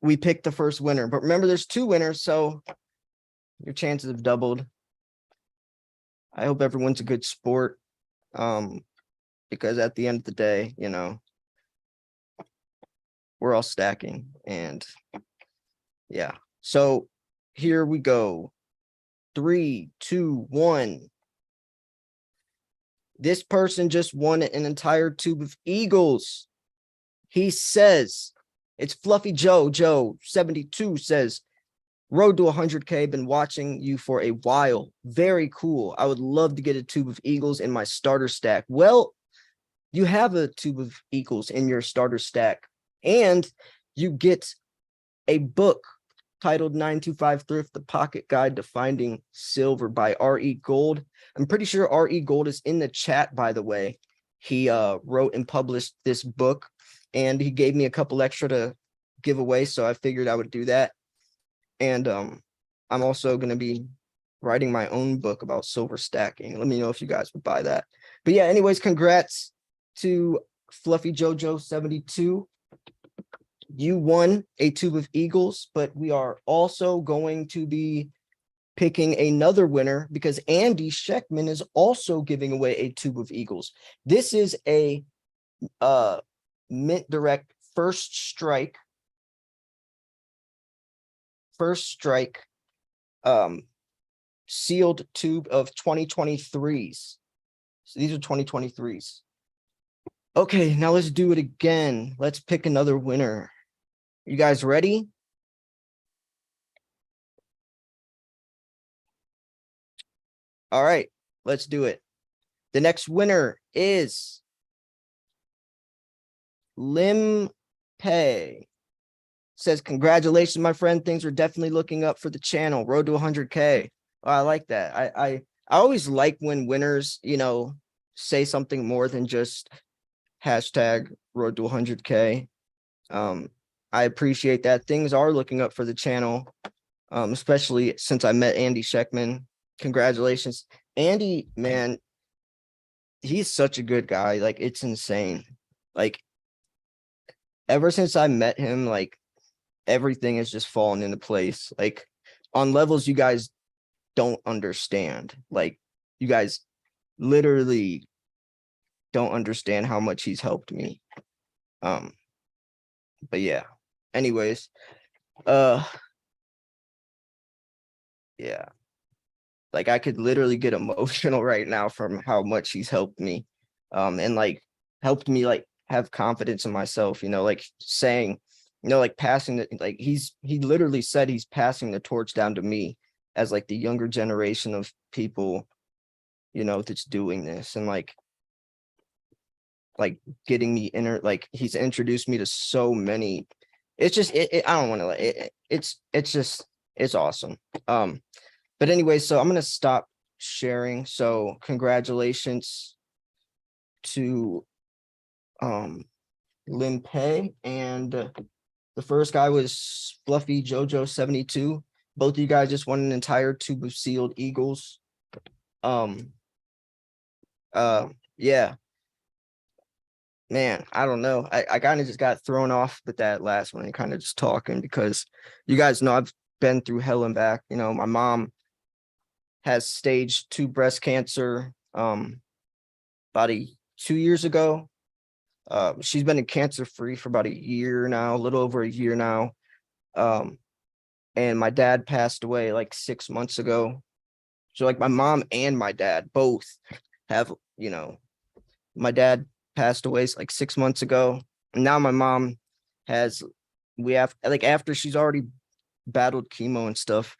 we pick the first winner. But remember, there's 2 winners, so your chances have doubled. I hope everyone's a good sport. Because at the end of the day, we're all stacking, and yeah. So here we go. 3, 2, 1. This person just won an entire tube of Eagles. He says, it's Fluffy Joe 72 says, road to 100K, been watching you for a while. Very cool. I would love to get a tube of Eagles in my starter stack. Well, you have a tube of Eagles in your starter stack, and you get a book titled 925 Thrift, the Pocket Guide to Finding Silver by R.E. Gold. I'm pretty sure R.E. Gold is in the chat, by the way. He wrote and published this book, and he gave me a couple extra to give away, so I figured I would do that. And I'm also going to be writing my own book about silver stacking. Let me know if you guys would buy that. But yeah, anyways, congrats to Fluffy Jojo 72. You won a tube of Eagles, but we are also going to be picking another winner because Andy Shectman is also giving away a tube of Eagles. This is a Mint Direct first strike sealed tube of 2023s. So these are 2023s. Okay, now let's do it again. Let's pick another winner. You guys ready? All right, let's do it. The next winner is Lim Pei. Says, congratulations, my friend. Things are definitely looking up for the channel. Road to 100K. Oh, I like that. I always like when winners, say something more than just hashtag road to 100K. I appreciate that. Things are looking up for the channel, especially since I met Andy Shectman. Congratulations. Andy, man, he's such a good guy. Like, it's insane. Like, ever since I met him, like, everything has just fallen into place. Like, on levels you guys don't understand. Like, you guys literally don't understand how much he's helped me. But yeah. Anyways, yeah. Like, I could literally get emotional right now from how much he's helped me. And like helped me like have confidence in myself, like saying, like passing it, like he literally said he's passing the torch down to me as like the younger generation of people, that's doing this, and like getting me like he's introduced me to so many. It's just I don't want to like it's awesome. But anyway, so I'm gonna stop sharing. So congratulations to Lim Pei, and The first guy was Fluffy Jojo 72. Both of you guys just won an entire tube of sealed Eagles. Yeah, man, I don't know. I kind of just got thrown off with that last one and kind of just talking because you guys know I've been through hell and back. You know, my mom has stage 2 breast cancer about 2 years ago. She's been cancer free for about a year now, a little over a year now. And my dad passed away like 6 months ago. So like my mom and my dad both have, you know, my dad passed away like 6 months ago. And now my mom we have like after she's already battled chemo and stuff,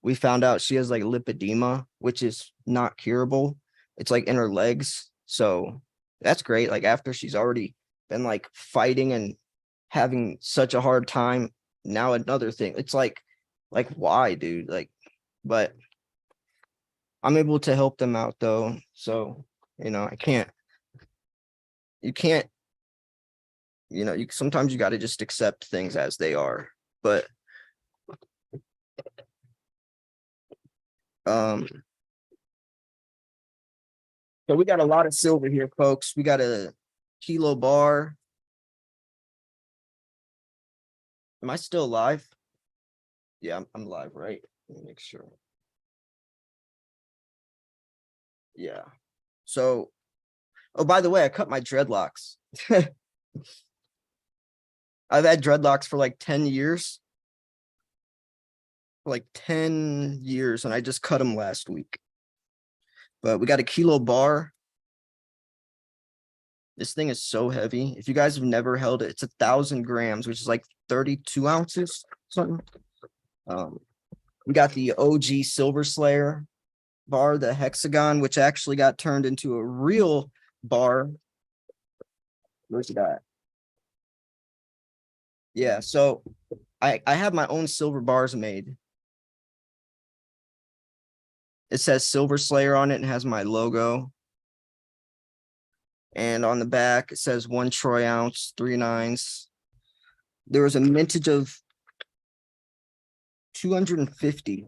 we found out she has like lipedema, which is not curable. It's like in her legs. So that's great. Like after she's already been like fighting and having such a hard time. Now another thing. It's like why, dude? Like, but I'm able to help them out though. So, you know, you can't, sometimes you got to just accept things as they are. But so we got a lot of silver here, folks. We got a kilo bar. Am I still live? Yeah, I'm live, right? Let me make sure. Yeah. So, oh, by the way, I cut my dreadlocks. I've had dreadlocks for like 10 years. Like 10 years, and I just cut them last week. But we got a kilo bar. This thing is so heavy. If you guys have never held it, it's 1,000 grams, which is like 32 ounces, something. We got the OG Silver Slayer bar, the hexagon, which actually got turned into a real bar. Where's it at? Yeah, so I have my own silver bars made. It says Silver Slayer on it and has my logo. And on the back, it says 1 troy ounce, 3 nines. There was a mintage of 250.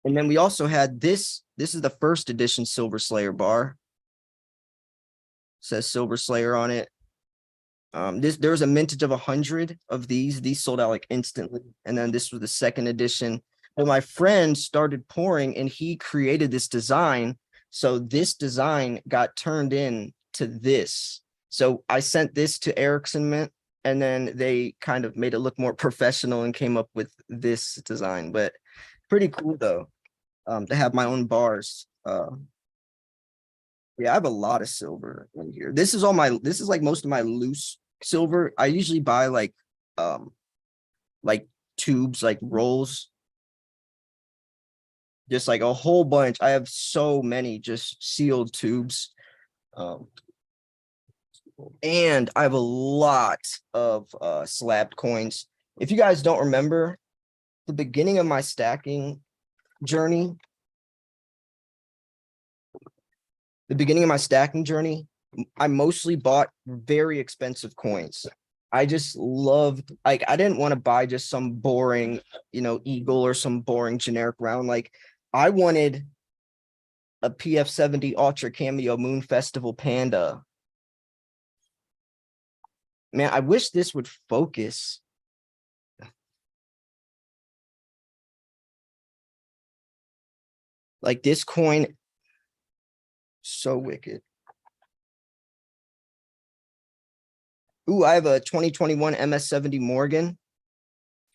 And then we also had this. This is the first edition Silver Slayer bar. It says Silver Slayer on it. There was a mintage of 100 of these. These sold out like instantly. And then this was the second edition. But my friend started pouring and he created this design. So this design got turned in to this. So I sent this to Erickson Mint and then they kind of made it look more professional and came up with this design. But pretty cool though, to have my own bars. Yeah, I have a lot of silver in here. This is like most of my loose silver. I usually buy like tubes, like rolls. Just like a whole bunch. I have so many just sealed tubes. And I have a lot of slabbed coins. If you guys don't remember, the beginning of my stacking journey, I mostly bought very expensive coins. I just loved, like, I didn't want to buy just some boring, eagle or some boring generic round. Like, I wanted a PF70 Ultra Cameo Moon Festival Panda. Man, I wish this would focus. Like, this coin, so wicked. Ooh, I have a 2021 MS70 Morgan,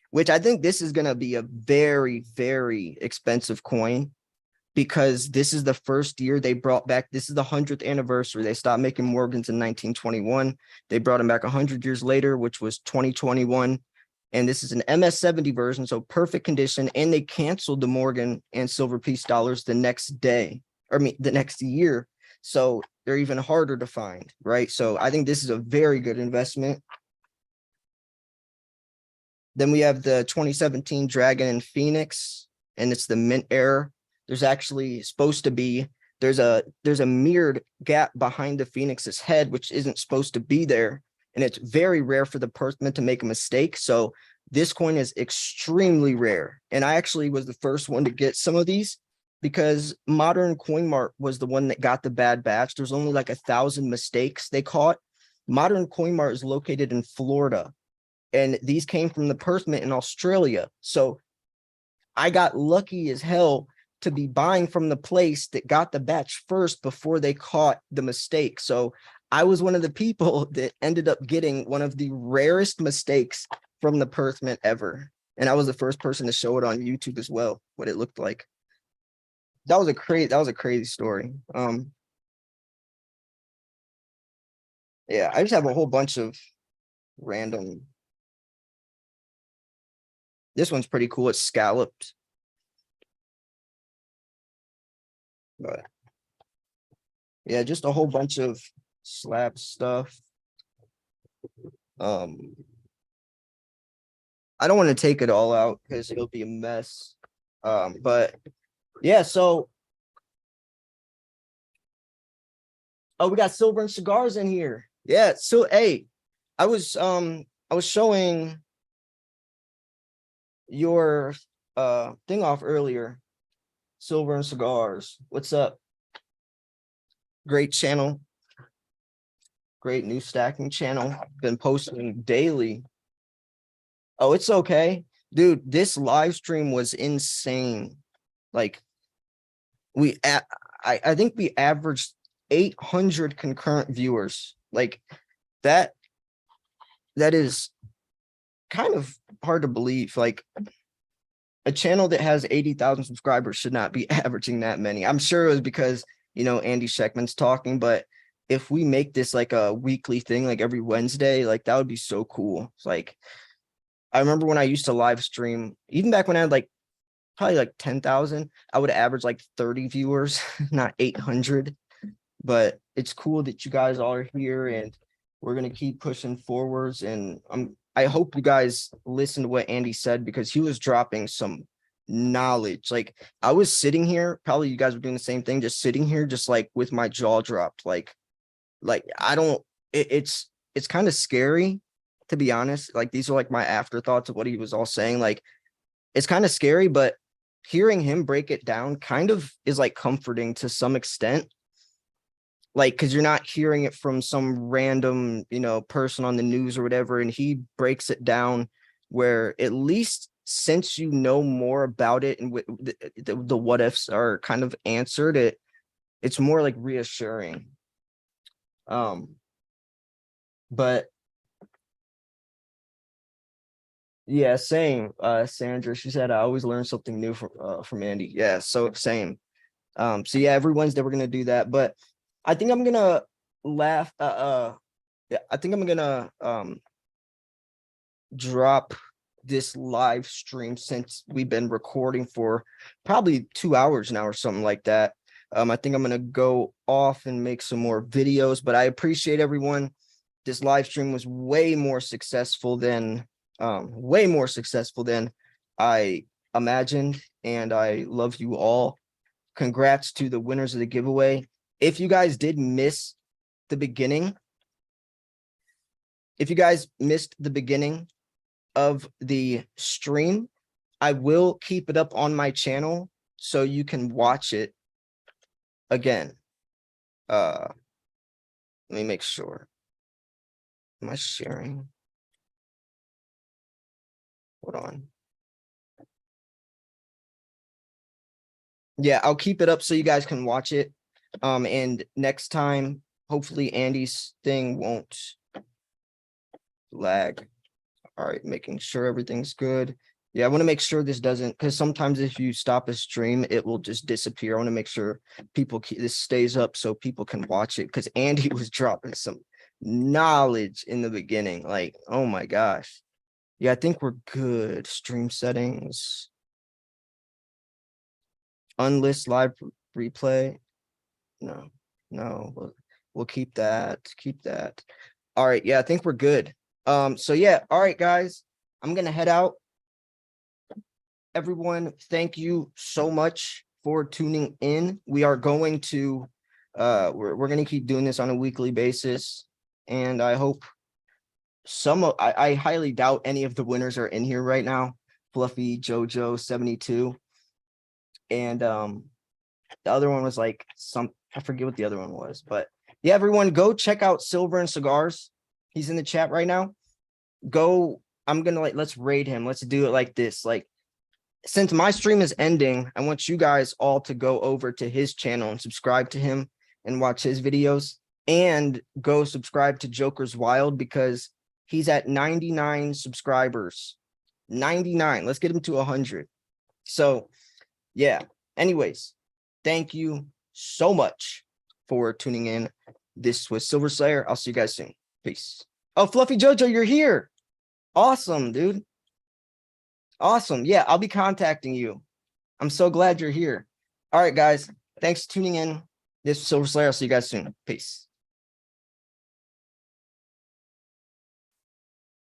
which I think this is going to be a very, very expensive coin because this is the first year they brought back. This is the 100th anniversary. They stopped making Morgans in 1921. They brought them back 100 years later, which was 2021. And this is an MS70 version, so perfect condition. And they canceled the Morgan and silver piece dollars the next day, the next year. So they're even harder to find, right? So I think this is a very good investment. Then we have the 2017 Dragon and Phoenix, and it's the mint error. There's actually supposed to be, there's a mirrored gap behind the Phoenix's head, which isn't supposed to be there. and it's very rare for the person to make a mistake. So this coin is extremely rare. And I actually was the first one to get some of these because Modern Coin Mart was the one that got the bad batch. There's only like 1,000 mistakes they caught. Modern Coin Mart is located in Florida, and these came from the Perth Mint in Australia. So I got lucky as hell to be buying from the place that got the batch first before they caught the mistake. So I was one of the people that ended up getting one of the rarest mistakes from the Perth Mint ever. And I was the first person to show it on YouTube as well, what it looked like. That was a crazy story. Yeah, I just have a whole bunch of random. This one's pretty cool. It's scalloped. But yeah, just a whole bunch of slab stuff. I don't want to take it all out because it'll be a mess. But yeah, so we got Silver and Cigars in here. Yeah, so hey, I was showing your thing off earlier. Silver and Cigars. What's up? Great channel. Great new stacking channel. Been posting daily. Oh, it's okay. Dude, this live stream was insane. Like I think we averaged 800 concurrent viewers. Like that is kind of hard to believe. Like a channel that has 80,000 subscribers should not be averaging that many. I'm sure it was because, Andy Shectman's talking, but if we make this like a weekly thing, like every Wednesday, like that would be so cool. It's like, I remember when I used to live stream, even back when I had like probably like 10,000, I would average like 30 viewers, not 800. But it's cool that you guys are here and we're going to keep pushing forwards. And I hope you guys listen to what Andy said, because he was dropping some knowledge. Like I was sitting here, probably you guys were doing the same thing, just sitting here, just like with my jaw dropped. Like I don't, it's kind of scary, to be honest. Like these are like my afterthoughts of what he was all saying. Like it's kind of scary, but hearing him break it down kind of is like comforting to some extent. Like, because you're not hearing it from some random, person on the news or whatever, and he breaks it down where at least since you know more about it and the what ifs are kind of answered, it's more like reassuring. But yeah, same. Sandra, she said I always learn something new from Andy. Yeah, so same. So yeah, every Wednesday we're gonna do that, but I think I'm gonna laugh. Yeah, I think I'm gonna drop this live stream since we've been recording for probably 2 hours now or something like that. I think I'm gonna go off and make some more videos, but I appreciate everyone. This live stream was way more successful than I imagined, and I love you all. Congrats to the winners of the giveaway. If you guys did miss the beginning, of the stream, I will keep it up on my channel so you can watch it again. Let me make sure. Am I sharing? Hold on. Yeah, I'll keep it up so you guys can watch it. And next time, hopefully Andy's thing won't lag. All right, making sure everything's good. Yeah, I want to make sure this doesn't, because sometimes if you stop a stream, it will just disappear. I want to make sure this stays up so people can watch it, because Andy was dropping some knowledge in the beginning. Like, oh my gosh. Yeah, I think we're good. Stream settings. Unlist live replay. No, we'll keep that. All right, yeah, I think we're good. So yeah, all right, guys, I'm gonna head out. Everyone, thank you so much for tuning in. We are going to we're gonna keep doing this on a weekly basis, and I hope I highly doubt any of the winners are in here right now. Fluffy, Jojo, 72. And the other one was like I forget what the other one was, but yeah, everyone go check out Silver and Cigars. He's in the chat right now. Go, I'm gonna let's raid him. Let's do it like this. Like, since my stream is ending, I want you guys all to go over to his channel and subscribe to him and watch his videos, and go subscribe to Joker's Wild because he's at 99 subscribers. 99. Let's get him to 100. So yeah, anyways, thank you so much for tuning in. This was Silver Slayer. I'll see you guys soon. Peace. Oh, Fluffy Jojo, you're here. Awesome, dude. Awesome. Yeah, I'll be contacting you. I'm so glad you're here. All right, guys. Thanks for tuning in. This is Silver Slayer. I'll see you guys soon. Peace.